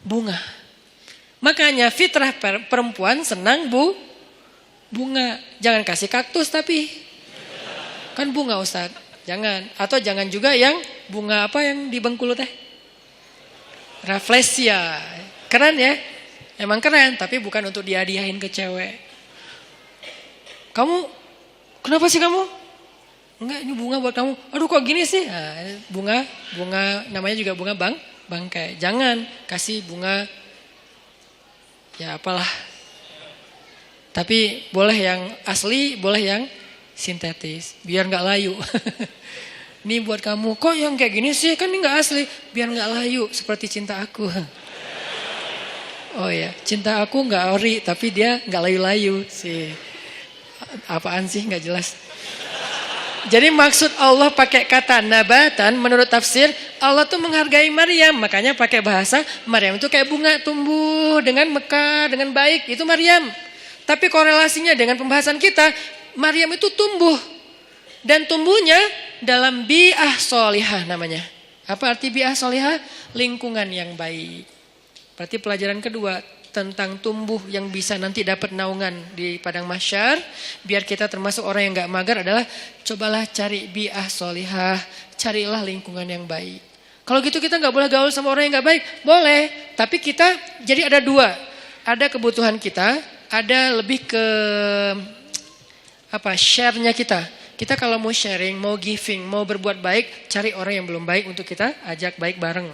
bunga. Makanya fitrah perempuan senang bunga. Jangan kasih kaktus tapi kan bunga Ustaz. Jangan. Atau jangan juga yang bunga apa yang di Bengkulu teh? Rafflesia. Keren ya? Emang keren tapi bukan untuk dihadiahin ke cewek. Kamu kenapa sih kamu? Enggak, ini bunga buat kamu. Aduh kok gini sih? Nah, bunga namanya juga bunga bangkai. Jangan kasih bunga ya apalah. Tapi boleh yang asli, boleh yang sintetis. Biar gak layu. Ini buat kamu. Kok yang kayak gini sih? Kan ini gak asli. Biar gak layu. Seperti cinta aku. Oh ya. Cinta aku gak ori. Tapi dia gak layu-layu. Apaan sih gak jelas. Jadi maksud Allah pakai kata nabatan menurut tafsir Allah tuh menghargai Maryam. Makanya pakai bahasa Maryam itu kayak bunga tumbuh dengan mekar, dengan baik. Itu Maryam. Tapi korelasinya dengan pembahasan kita Maryam itu tumbuh. Dan tumbuhnya dalam bi'ah solihah namanya. Apa arti bi'ah solihah? Lingkungan yang baik. Berarti pelajaran kedua tentang tumbuh yang bisa nanti dapat naungan di padang mahsyar, biar kita termasuk orang yang gak mager adalah cobalah cari bi'ah solihah, carilah lingkungan yang baik. Kalau gitu kita gak boleh gaul sama orang yang gak baik, boleh. Tapi kita jadi ada dua, ada kebutuhan kita, ada lebih ke share-nya kita. Kita kalau mau sharing, mau giving, mau berbuat baik, cari orang yang belum baik untuk kita ajak baik bareng.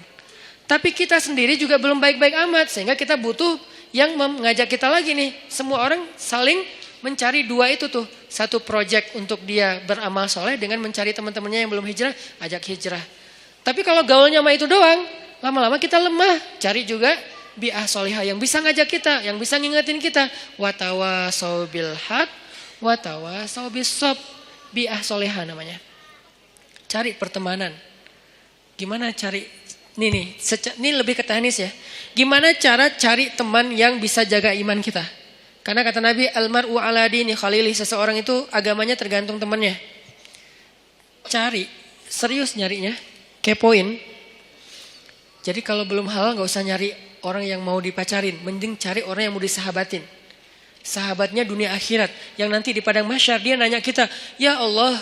Tapi kita sendiri juga belum baik-baik amat, sehingga kita butuh yang mengajak kita lagi nih. Semua orang saling mencari dua itu tuh. Satu project untuk dia beramal soleh dengan mencari teman-temannya yang belum hijrah, ajak hijrah. Tapi kalau gaulnya sama itu doang, lama-lama kita lemah. Cari juga bi'ah solihah yang bisa ngajak kita, yang bisa ngingetin kita. Watawasau bil haq, watawasau bis sob. Bi'ah solihah namanya. Cari pertemanan. Gimana cari, ini lebih ke teknis ya. Gimana cara cari teman yang bisa jaga iman kita? Karena kata Nabi, almar'u ala dini khalili, seseorang itu agamanya tergantung temannya. Cari, serius nyarinya, kepoin. Jadi kalau belum halal gak usah nyari orang yang mau dipacarin, mending cari orang yang mau disahabatin. Sahabatnya dunia akhirat, yang nanti di padang mahsyar dia nanya kita, ya Allah,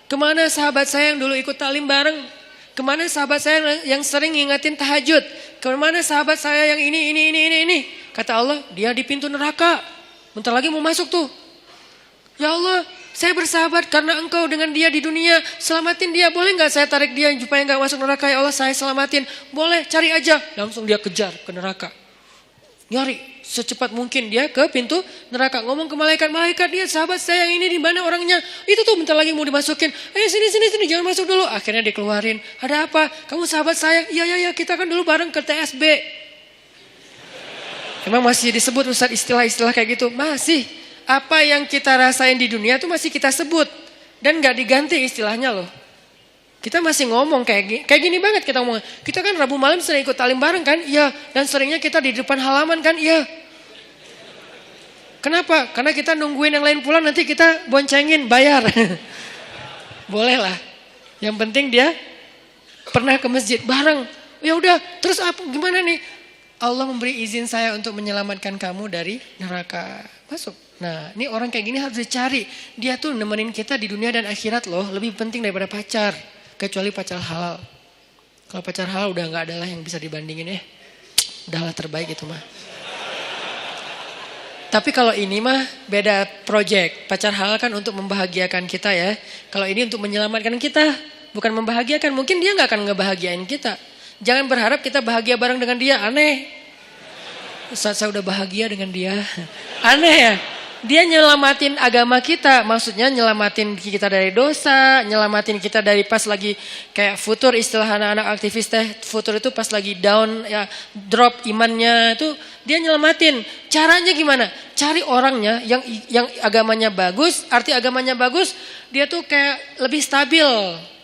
kemana sahabat saya yang dulu ikut taklim bareng? Kemana sahabat saya yang sering ngingetin tahajud? Kemana sahabat saya yang ini? Kata Allah, dia di pintu neraka. Bentar lagi mau masuk tuh. Ya Allah, saya bersahabat karena engkau dengan dia di dunia. Selamatin dia, boleh gak saya tarik dia supaya gak masuk neraka? Ya Allah, saya selamatin. Boleh, cari aja. Langsung dia kejar ke neraka. Nyari secepat mungkin dia ke pintu neraka. Ngomong ke malaikat, dia sahabat saya yang ini di mana orangnya? Itu tuh bentar lagi mau dimasukin. Sini, jangan masuk dulu. Akhirnya dikeluarin. Ada apa? Kamu sahabat saya? Iya, kita kan dulu bareng ke TSB. Emang masih disebut Ustaz istilah-istilah kayak gitu? Masih. Apa yang kita rasain di dunia itu masih kita sebut. Dan gak diganti istilahnya loh. Kita masih ngomong kayak gini banget kita ngomong. Kita kan Rabu malam sering ikut taklim bareng kan? Iya. Dan seringnya kita di depan halaman kan? Iya. Kenapa? Karena kita nungguin yang lain pulang, nanti kita boncengin, bayar. Boleh lah. Yang penting dia pernah ke masjid bareng. Ya udah, terus apa? Gimana nih? Allah memberi izin saya untuk menyelamatkan kamu dari neraka. Masuk. Nah, ini orang kayak gini harus dicari. Dia tuh nemenin kita di dunia dan akhirat loh. Lebih penting daripada pacar. Kecuali pacar halal. Kalau pacar halal udah gak ada lah yang bisa dibandingin ya. Udahlah terbaik itu mah. Tapi kalau ini mah beda project. Pacar halal kan untuk membahagiakan kita ya. Kalau ini untuk menyelamatkan kita. Bukan membahagiakan. Mungkin dia gak akan ngebahagiain kita. Jangan berharap kita bahagia bareng dengan dia. Aneh. Ustaz saya udah bahagia dengan dia. Aneh ya. Dia nyelamatin agama kita. Maksudnya nyelamatin kita dari dosa. Nyelamatin kita dari pas lagi kayak futur, istilah anak-anak aktivis teh. Futur itu pas lagi down ya, drop imannya itu dia nyelamatin. Caranya gimana? Cari orangnya yang agamanya bagus. Arti agamanya bagus, dia tuh kayak lebih stabil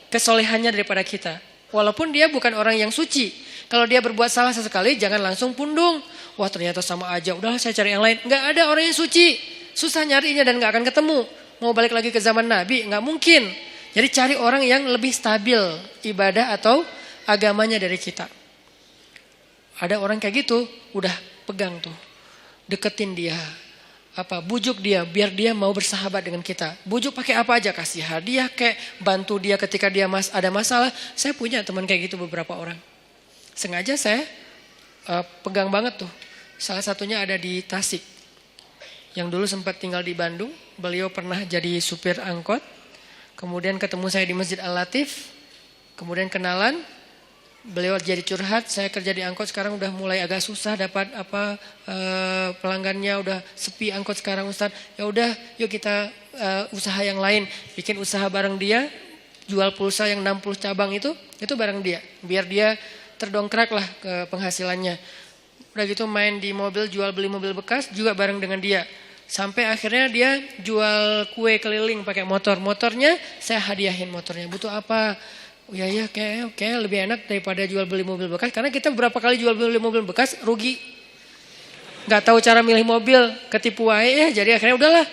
kesolehannya daripada kita. Walaupun dia bukan orang yang suci. Kalau dia berbuat salah sesekali, jangan langsung pundung. Wah ternyata sama aja, udahlah saya cari yang lain. Gak ada orang yang suci. Susah nyarinya dan gak akan ketemu. Mau balik lagi ke zaman Nabi, gak mungkin. Jadi cari orang yang lebih stabil ibadah atau agamanya dari kita. Ada orang kayak gitu, udah pegang tuh. Deketin dia. Bujuk dia biar dia mau bersahabat dengan kita. Bujuk pakai apa aja, kasih hadiah kayak bantu dia ketika dia ada masalah. Saya punya teman kayak gitu beberapa orang. Sengaja saya pegang banget tuh. Salah satunya ada di Tasik. Yang dulu sempat tinggal di Bandung. Beliau pernah jadi supir angkot. Kemudian ketemu saya di Masjid Al-Latif. Kemudian kenalan. Beliau jadi curhat, saya kerja di angkot sekarang udah mulai agak susah dapat pelanggannya, udah sepi angkot sekarang Ustaz. Ya udah, yuk kita usaha yang lain, bikin usaha bareng dia, jual pulsa yang 60 cabang itu bareng dia, biar dia terdongkrak lah ke penghasilannya. Udah gitu main di mobil, jual beli mobil bekas juga bareng dengan dia. Sampai akhirnya dia jual kue keliling pakai motor. Motornya saya hadiahin motornya. Butuh apa? Ya kayak lebih enak daripada jual beli mobil bekas. Karena kita berapa kali jual beli mobil bekas rugi. Gak tahu cara milih mobil, ketipu wae ya. Jadi akhirnya udahlah,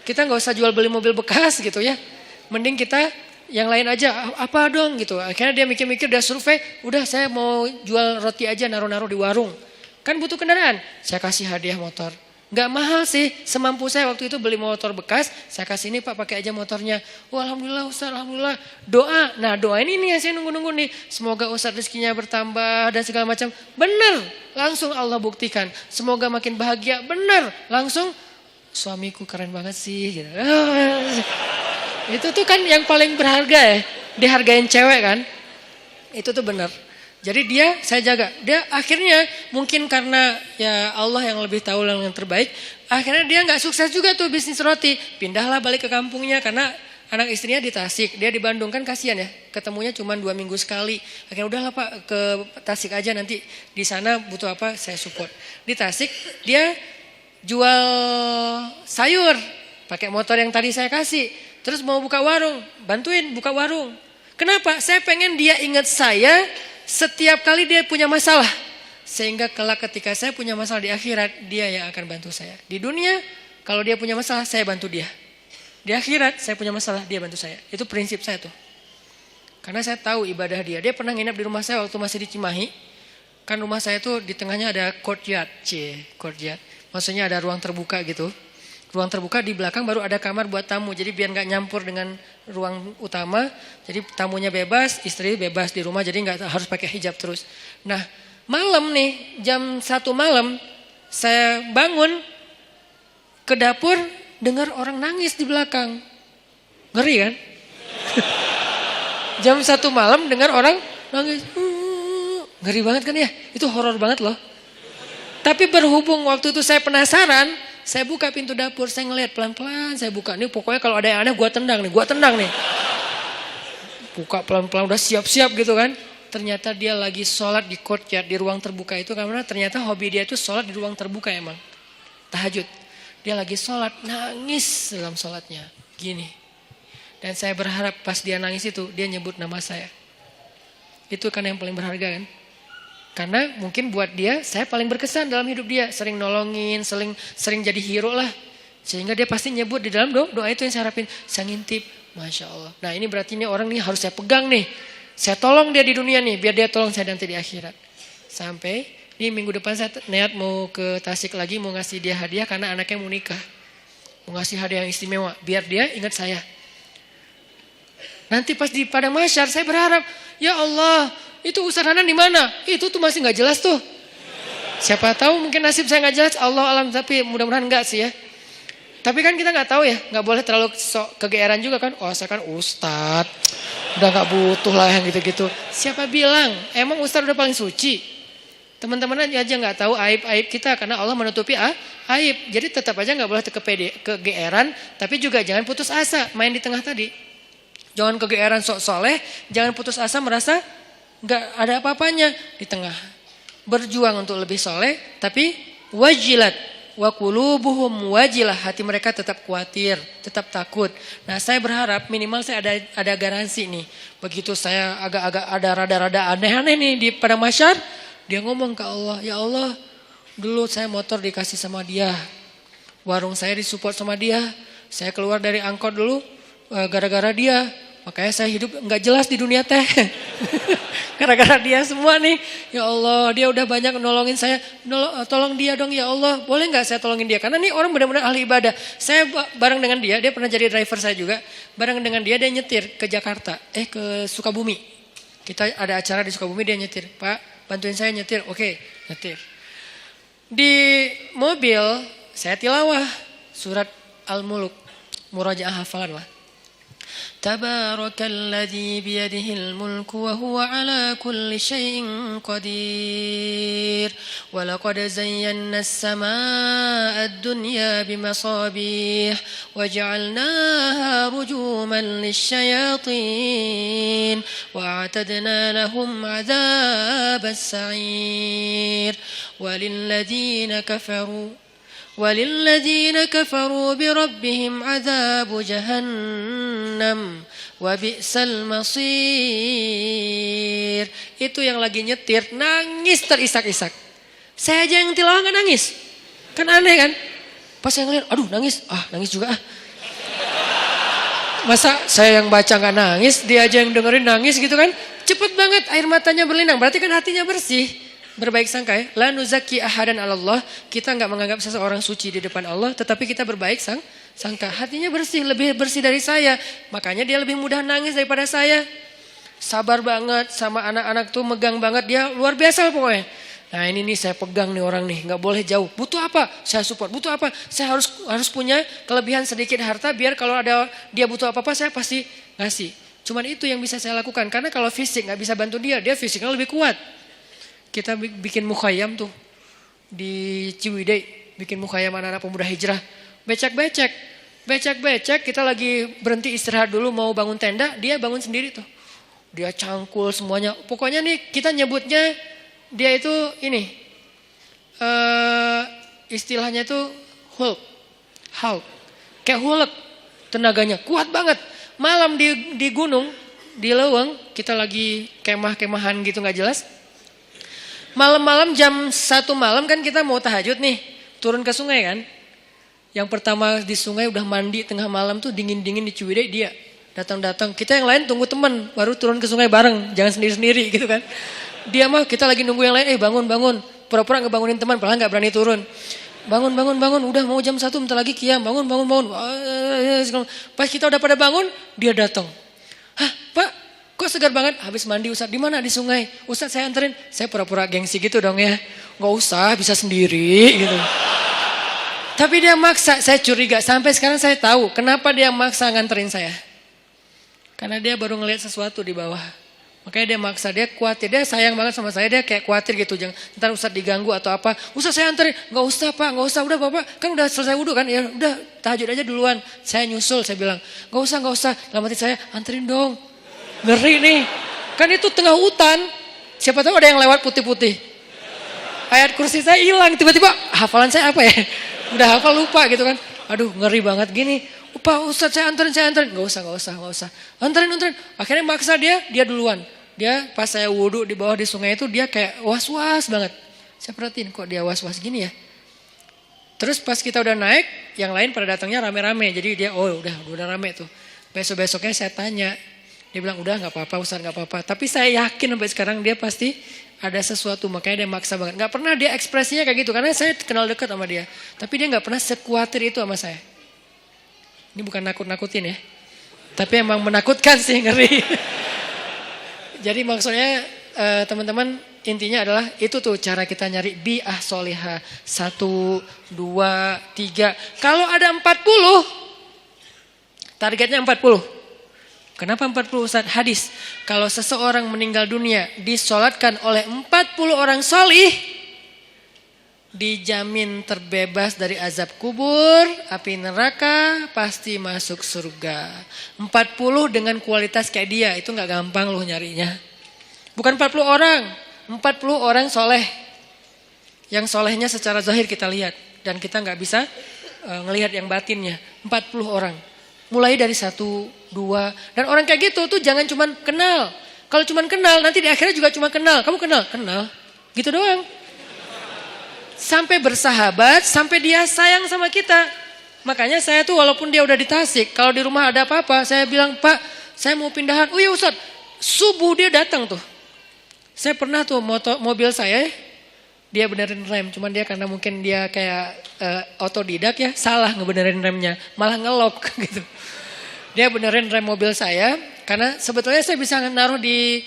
kita gak usah jual beli mobil bekas gitu ya. Mending kita yang lain aja, apa dong gitu. Akhirnya dia mikir-mikir, dia survei, udah saya mau jual roti aja naruh-naruh di warung. Kan butuh kendaraan, saya kasih hadiah motor. Gak mahal sih, semampu saya waktu itu beli motor bekas, saya kasih ini Pak pakai aja motornya. Wah alhamdulillah Ustaz, alhamdulillah. Doa, nah doa ini nih yang saya nunggu-nunggu nih. Semoga Ustaz rezekinya bertambah dan segala macam. Bener, langsung Allah buktikan. Semoga makin bahagia, bener. Langsung, suamiku keren banget sih. Gitu. Itu tuh kan yang paling berharga ya, dihargain cewek kan. Itu tuh bener. Jadi dia saya jaga. Dia akhirnya mungkin karena ya Allah yang lebih tahu yang terbaik. Akhirnya dia nggak sukses juga tuh bisnis roti. Pindahlah balik ke kampungnya karena anak istrinya di Tasik. Dia di Bandung kan kasihan ya. Ketemunya cuma 2 minggu sekali. Akhirnya udahlah Pak ke Tasik aja nanti. Di sana butuh apa saya support. Di Tasik dia jual sayur. Pakai motor yang tadi saya kasih. Terus mau buka warung. Bantuin buka warung. Kenapa? Saya pengen dia ingat saya setiap kali dia punya masalah. Sehingga kelak ketika saya punya masalah di akhirat, dia yang akan bantu saya. Di dunia, kalau dia punya masalah, saya bantu dia. Di akhirat, saya punya masalah, dia bantu saya. Itu prinsip saya tuh. Karena saya tahu ibadah dia. Dia pernah nginap di rumah saya waktu masih di Cimahi. Kan rumah saya tuh di tengahnya ada courtyard. Courtyard. Maksudnya ada ruang terbuka gitu. Ruang terbuka di belakang baru ada kamar buat tamu. Jadi biar gak nyampur dengan ruang utama. Jadi tamunya bebas, istri bebas di rumah. Jadi gak harus pakai hijab terus. Nah malam nih, jam 1 malam. Saya bangun ke dapur. Dengar orang nangis di belakang. Ngeri kan? Jam 1 malam dengar orang nangis. Ngeri banget kan ya? Itu horor banget loh. Tapi berhubung waktu itu saya penasaran, saya buka pintu dapur, saya ngeliat pelan-pelan, saya buka. Nih pokoknya kalau ada yang aneh gue tendang nih. Buka pelan-pelan udah siap-siap gitu kan. Ternyata dia lagi sholat di courtyard, di ruang terbuka itu. Karena ternyata hobi dia itu sholat di ruang terbuka emang. Tahajud. Dia lagi sholat, nangis dalam sholatnya. Gini. Dan saya berharap pas dia nangis itu, dia nyebut nama saya. Itu kan yang paling berharga kan. Karena mungkin buat dia, saya paling berkesan dalam hidup dia. Sering nolongin, sering jadi hero lah. Sehingga dia pasti nyebut di dalam doa itu yang saya harapin. Saya ngintip, Masya Allah. Nah ini berarti ini orang nih harus saya pegang nih. Saya tolong dia di dunia nih, biar dia tolong saya nanti di akhirat. Sampai di minggu depan saya niat mau ke Tasik lagi, mau ngasih dia hadiah karena anaknya mau nikah. Mau ngasih hadiah yang istimewa, biar dia ingat saya. Nanti pas di padang mahsyar saya berharap, ya Allah, itu Ustaz Hanan di mana? Itu tuh masih nggak jelas tuh. Siapa tahu mungkin nasib saya nggak jelas, Allah alam, tapi mudah-mudahan enggak sih ya. Tapi kan kita nggak tahu ya, nggak boleh terlalu sok kegeeran juga kan. Oh saya kan Ustaz, udah nggak butuh lah yang gitu-gitu. Siapa bilang? Emang Ustaz udah paling suci? Teman-teman aja nggak tahu aib-aib kita karena Allah menutupi aib. Jadi tetap aja nggak boleh kegeeran, tapi juga jangan putus asa. Main di tengah tadi. Jangan kegeeran sok soleh, jangan putus asa merasa nggak ada apa-apanya di tengah. Berjuang untuk lebih soleh, tapi wajilat wa qulubuhum wajilah, hati mereka tetap khawatir, tetap takut. Nah, saya berharap minimal saya ada garansi nih. Begitu saya agak-agak ada rada-rada aneh-aneh nih di padang mahsyar, dia ngomong ke Allah, "Ya Allah, dulu saya motor dikasih sama dia. Warung saya disupport sama dia. Saya keluar dari angkot dulu gara-gara dia. Makanya saya hidup nggak jelas di dunia teh." Gara-gara dia semua nih. Ya Allah, dia udah banyak nolongin saya. Tolong dia dong ya Allah. Boleh nggak saya tolongin dia? Karena nih orang benar-benar ahli ibadah. Saya bareng dengan dia pernah jadi driver saya juga. Bareng dengan dia nyetir ke Jakarta. Ke Sukabumi. Kita ada acara di Sukabumi, dia nyetir. Pak, bantuin saya nyetir. Oke, nyetir. Di mobil, saya tilawah surat Al-Muluk. Murajaah hafalan lah. Tabarakalladzi biyadihil mulku wa huwa ala kulli syai'in qadir. Wa laqad zayyana as-samaa'a ad-dunya bimasabih wa ja'alnaha rujuman lisyayatin wa a'tadna lahum 'adzabas sa'ir. وللذين كفروا بربهم عذاب جهنم وبئس المصير. Itu yang lagi nyetir nangis terisak-isak. Saya aja yang tilawah nggak nangis. Kan aneh kan? Pas saya ngeliat, aduh nangis juga. Masa saya yang baca nggak nangis, dia aja yang dengerin nangis gitu kan? Cepet banget air matanya berlinang. Berarti kan hatinya bersih. Berbaik sangka ya. La nuzaki ahadan Allah. Kita enggak menganggap seseorang suci di depan Allah, tetapi kita berbaik sangka. Hatinya bersih, lebih bersih dari saya. Makanya dia lebih mudah nangis daripada saya. Sabar banget sama anak-anak tuh, megang banget, dia luar biasa pokoknya. Nah ini nih saya pegang nih orang nih, enggak boleh jauh. Butuh apa? Saya support. Butuh apa? Saya harus punya kelebihan sedikit harta biar kalau ada dia butuh apa-apa saya pasti ngasih. Cuman itu yang bisa saya lakukan. Karena kalau fisik nggak bisa bantu dia fisiknya lebih kuat. Kita bikin mukhayam tuh di Ciwidey, bikin mukhayam anak-anak pemuda hijrah. Becek, kita lagi berhenti istirahat dulu mau bangun tenda, dia bangun sendiri tuh. Dia cangkul semuanya. Pokoknya nih kita nyebutnya dia itu ini istilahnya itu Hulk. Kayak Hulk tenaganya kuat banget. Malam di gunung, di Leweng, kita lagi kemah-kemahan gitu nggak jelas. Malam-malam jam 1 malam kan kita mau tahajud nih, turun ke sungai kan. Yang pertama di sungai udah mandi tengah malam tuh dingin-dingin di Ciwidey dia datang-datang. Kita yang lain tunggu teman, baru turun ke sungai bareng, jangan sendiri-sendiri gitu kan. Dia mah kita lagi nunggu yang lain, bangun. Pura-pura ngebangunin teman, padahal nggak berani turun. Bangun. Udah mau jam 1 bentar lagi qiyam. Bangun. Pas kita udah pada bangun, dia datang. Hah, Pak, kok segar banget? Habis mandi Ustaz. Di mana? Di sungai. Ustaz saya anterin. Saya pura-pura gengsi gitu dong ya. Nggak usah, bisa sendiri gitu. Tapi dia maksa, saya curiga. Sampai sekarang saya tahu kenapa dia maksa nganterin saya. Karena dia baru ngelihat sesuatu di bawah. Makanya dia maksa, dia khawatir, dia sayang banget sama saya, dia kayak khawatir gitu, jangan ntar Ustaz diganggu atau apa. Ustaz saya anterin, nggak usah Pak, nggak usah, udah Bapak kan udah selesai wudhu kan, ya udah tahajud aja duluan. Saya nyusul, saya bilang nggak usah, dalam hati saya anterin dong, ngeri nih, kan itu tengah hutan, siapa tahu ada yang lewat putih-putih. Ayat kursi saya hilang, tiba-tiba hafalan saya apa ya, udah hafal lupa gitu kan, aduh ngeri banget gini. Pak Ustaz saya anterin. Gak usah. Anterin. Akhirnya maksa dia duluan. Dia pas saya wudhu di bawah di sungai itu dia kayak was-was banget. Saya perhatiin kok dia was-was gini ya. Terus pas kita udah naik, yang lain pada datangnya rame-rame. Jadi dia udah rame tuh. Besok-besoknya saya tanya. Dia bilang udah gak apa-apa Ustaz gak apa-apa. Tapi saya yakin sampai sekarang dia pasti ada sesuatu. Makanya dia maksa banget. Gak pernah dia ekspresinya kayak gitu. Karena saya kenal dekat sama dia. Tapi dia gak pernah sekuatir itu sama saya. Ini bukan nakut-nakutin ya. Tapi emang menakutkan sih, ngeri. Jadi maksudnya teman-teman intinya adalah itu tuh cara kita nyari bi'ah solihah. 1, 2, 3. Kalau ada 40, targetnya 40. Kenapa 40 Ustaz? Hadis. Kalau seseorang meninggal dunia disolatkan oleh 40 orang solih, dijamin terbebas dari azab kubur, api neraka, pasti masuk surga. 40 dengan kualitas kayak dia, itu gak gampang loh nyarinya. Bukan 40 orang, 40 orang soleh. Yang solehnya secara zahir kita lihat. Dan kita gak bisa ngelihat yang batinnya. 40 orang. Mulai dari 1, 2. Dan orang kayak gitu tuh jangan cuman kenal. Kalau cuman kenal, nanti di akhirnya juga cuma kenal. Kamu kenal? Kenal. Gitu doang. Sampai bersahabat, sampai dia sayang sama kita. Makanya saya tuh walaupun dia udah di Tasik, kalau di rumah ada apa-apa, saya bilang, Pak, saya mau pindahan. Oh iya Ustaz, subuh dia datang tuh. Saya pernah tuh mobil saya, dia benerin rem. Cuman dia karena mungkin dia kayak otodidak ya, salah ngebenerin remnya. Malah ngelok gitu. Dia benerin rem mobil saya, karena sebetulnya saya bisa naruh di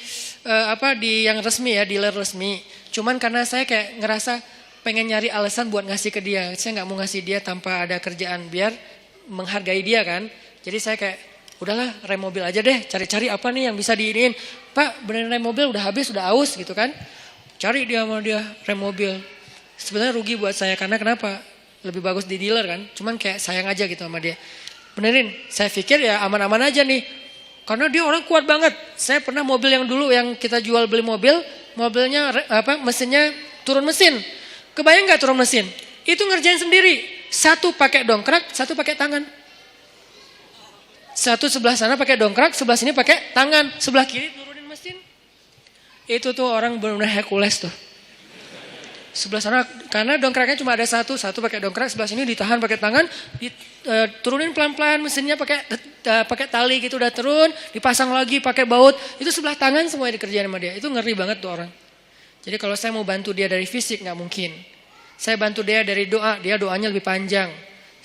yang resmi ya, dealer resmi. Cuman karena saya kayak ngerasa pengen nyari alasan buat ngasih ke dia. Saya gak mau ngasih dia tanpa ada kerjaan biar menghargai dia kan. Jadi saya kayak udahlah rem mobil aja deh. Cari-cari apa nih yang bisa diinin. Pak benerin rem mobil udah habis udah aus gitu kan. Cari dia sama dia rem mobil. Sebenarnya rugi buat saya karena kenapa? Lebih bagus di dealer kan. Cuman kayak sayang aja gitu sama dia. Benerin. Saya pikir ya aman-aman aja nih. Karena dia orang kuat banget. Saya pernah mobil yang dulu yang kita jual beli mobil. Mobilnya mesinnya turun mesin. Kebayang gak turun mesin? Itu ngerjain sendiri. Satu pakai dongkrak, satu pakai tangan. Satu sebelah sana pakai dongkrak, sebelah sini pakai tangan. Sebelah kiri turunin mesin. Itu tuh orang benar-benar Hercules tuh. Sebelah sana, karena dongkraknya cuma ada satu pakai dongkrak, sebelah sini ditahan pakai tangan. Turunin pelan-pelan mesinnya pakai tali gitu udah turun. Dipasang lagi pakai baut. Itu sebelah tangan semua dikerjain sama dia. Itu ngeri banget tuh orang. Jadi kalau saya mau bantu dia dari fisik gak mungkin. Saya bantu dia dari doa, dia doanya lebih panjang.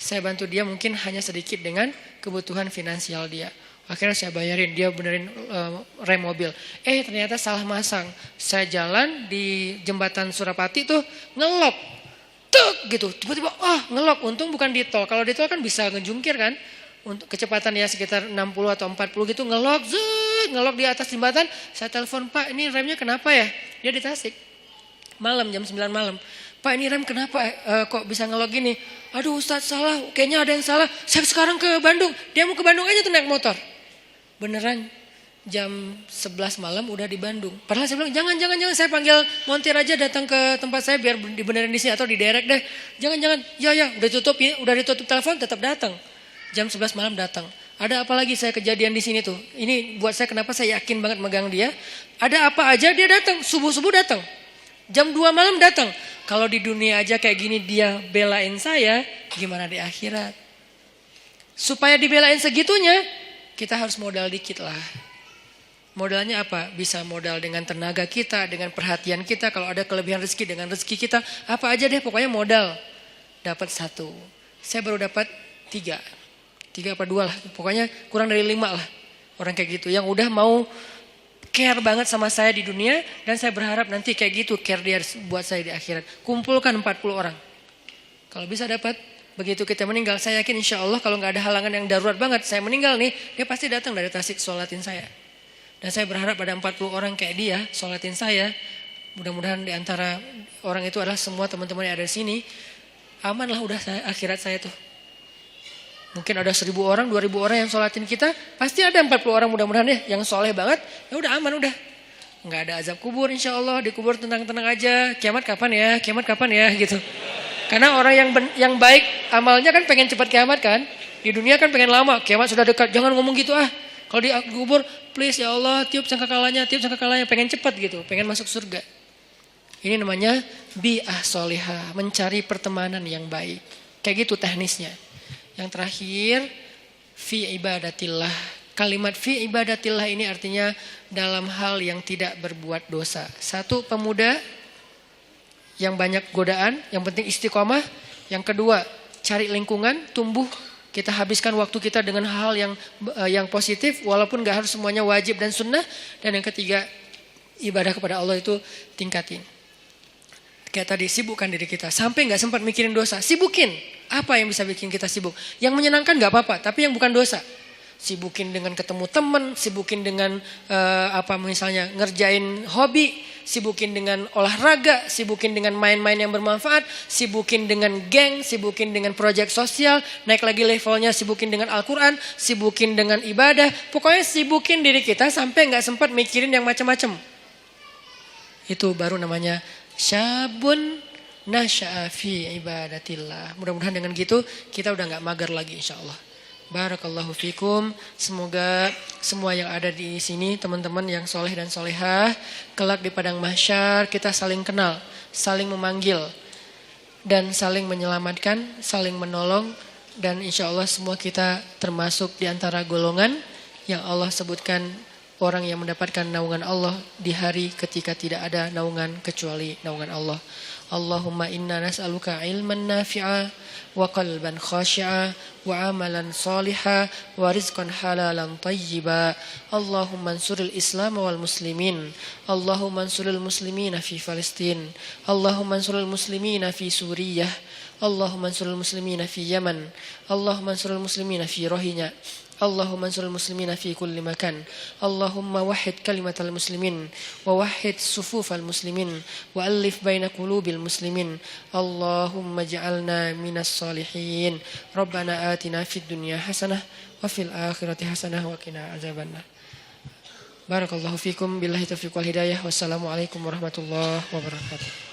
Saya bantu dia mungkin hanya sedikit dengan kebutuhan finansial dia. Akhirnya saya bayarin, dia benerin rem mobil. Ternyata salah masang. Saya jalan di jembatan Surapati tuh ngelok. Tuk gitu, tiba-tiba ngelok. Untung bukan di tol. Kalau di tol kan bisa ngejungkir kan. untuk kecepatan ya sekitar 60 atau 40 gitu, ngelok di atas jembatan. Saya telepon, Pak ini remnya kenapa ya? Dia di Tasik. Malam jam 9 malam. Pak ini rem kenapa kok bisa ngelok gini? Aduh Ustadz salah, kayaknya ada yang salah. Saya sekarang ke Bandung. Dia mau ke Bandung aja tuh naik motor. Beneran jam 11 malam udah di Bandung. Padahal saya bilang jangan saya panggil montir aja datang ke tempat saya biar dibenerin di sini atau di direct deh. Jangan. Ya udah ditutup telepon tetap datang. Jam 11 malam datang. Ada apa lagi saya kejadian di sini tuh. Ini buat saya kenapa saya yakin banget megang dia. Ada apa aja dia datang. Subuh-subuh datang. Jam 2 malam datang. Kalau di dunia aja kayak gini dia belain saya. Gimana di akhirat. Supaya dibelain segitunya. Kita harus modal dikit lah. Modalnya apa? Bisa modal dengan tenaga kita. Dengan perhatian kita. Kalau ada kelebihan rezeki dengan rezeki kita. Apa aja deh pokoknya modal. Dapat 1. Saya baru dapat 3 apa 2 lah. Pokoknya kurang dari 5 lah. Orang kayak gitu. Yang udah mau care banget sama saya di dunia. Dan saya berharap nanti kayak gitu care dia buat saya di akhirat. Kumpulkan 40 orang. Kalau bisa dapat. Begitu kita meninggal. Saya yakin insya Allah kalau gak ada halangan yang darurat banget. Saya meninggal nih. Dia pasti datang dari Tasik sholatin saya. Dan saya berharap ada 40 orang kayak dia sholatin saya. Mudah-mudahan di antara orang itu adalah semua teman-teman yang ada di sini. Aman lah udah akhirat saya tuh. Mungkin ada 1.000 orang, 2.000 orang yang sholatin kita. Pasti ada 40 orang mudah-mudahan ya. Yang soleh banget. Ya udah aman udah. Nggak ada azab kubur insya Allah. Dikubur tenang-tenang aja. Kiamat kapan ya gitu. Karena orang yang baik amalnya kan pengen cepat kiamat kan. Di dunia kan pengen lama. Kiamat sudah dekat. Jangan ngomong gitu ah. Kalau dikubur please ya Allah tiup sangkakalanya. Pengen cepat gitu. Pengen masuk surga. Ini namanya bi'ah solihah. Mencari pertemanan yang baik. Kayak gitu teknisnya. Yang terakhir, fi ibadatillah. Kalimat fi ibadatillah ini artinya dalam hal yang tidak berbuat dosa. 1, pemuda yang banyak godaan, yang penting istiqomah. Yang kedua, cari lingkungan, tumbuh. Kita habiskan waktu kita dengan hal yang positif, walaupun gak harus semuanya wajib dan sunnah. Dan yang ketiga, ibadah kepada Allah itu tingkatin. Kayak tadi, sibukkan diri kita. Sampai gak sempat mikirin dosa, sibukin. Apa yang bisa bikin kita sibuk? Yang menyenangkan gak apa-apa, tapi yang bukan dosa. Sibukin dengan ketemu teman, sibukin dengan misalnya ngerjain hobi, sibukin dengan olahraga, sibukin dengan main-main yang bermanfaat, sibukin dengan geng, sibukin dengan proyek sosial, naik lagi levelnya sibukin dengan Al-Quran, sibukin dengan ibadah. Pokoknya sibukin diri kita sampai gak sempat mikirin yang macam-macam. Itu baru namanya syabun nasya'a fi ibadatillah. Mudah-mudahan dengan gitu kita udah gak mager lagi insyaallah. Barakallahu fikum. Semoga semua yang ada di sini teman-teman yang soleh dan solehah, kelak di padang mahsyar kita saling kenal, saling memanggil dan saling menyelamatkan, saling menolong. Dan insyaallah semua kita termasuk di antara golongan yang Allah sebutkan orang yang mendapatkan naungan Allah di hari ketika tidak ada naungan kecuali naungan Allah. Allahumma inna nas'aluka ilman nafi'a wa qalban khashi'a wa amalan saliha wa rizqan halalan tayyiba. Allahumma ansuril Islam wal muslimin. Allahumma ansuril muslimina fi Palestin. Allahumma ansuril muslimina fi Suriah. Allahumma ansuril muslimina fi Yaman. Allahumma ansuril muslimina fi Rohingya. Allahumma ansuril muslimina fi kulli makan. Allahumma wahhid kalimatal muslimin wa wahhid sufufal muslimin wa alif baina qulubil muslimin. Allahumma ja'alna minas salihin. Rabbana atina fid dunya hasanah wa fil akhirati hasanah wa qina azabannar. Barakallahu fikum billahi taufiq wal hidayah. Wassalamualaikum warahmatullahi wabarakatuh.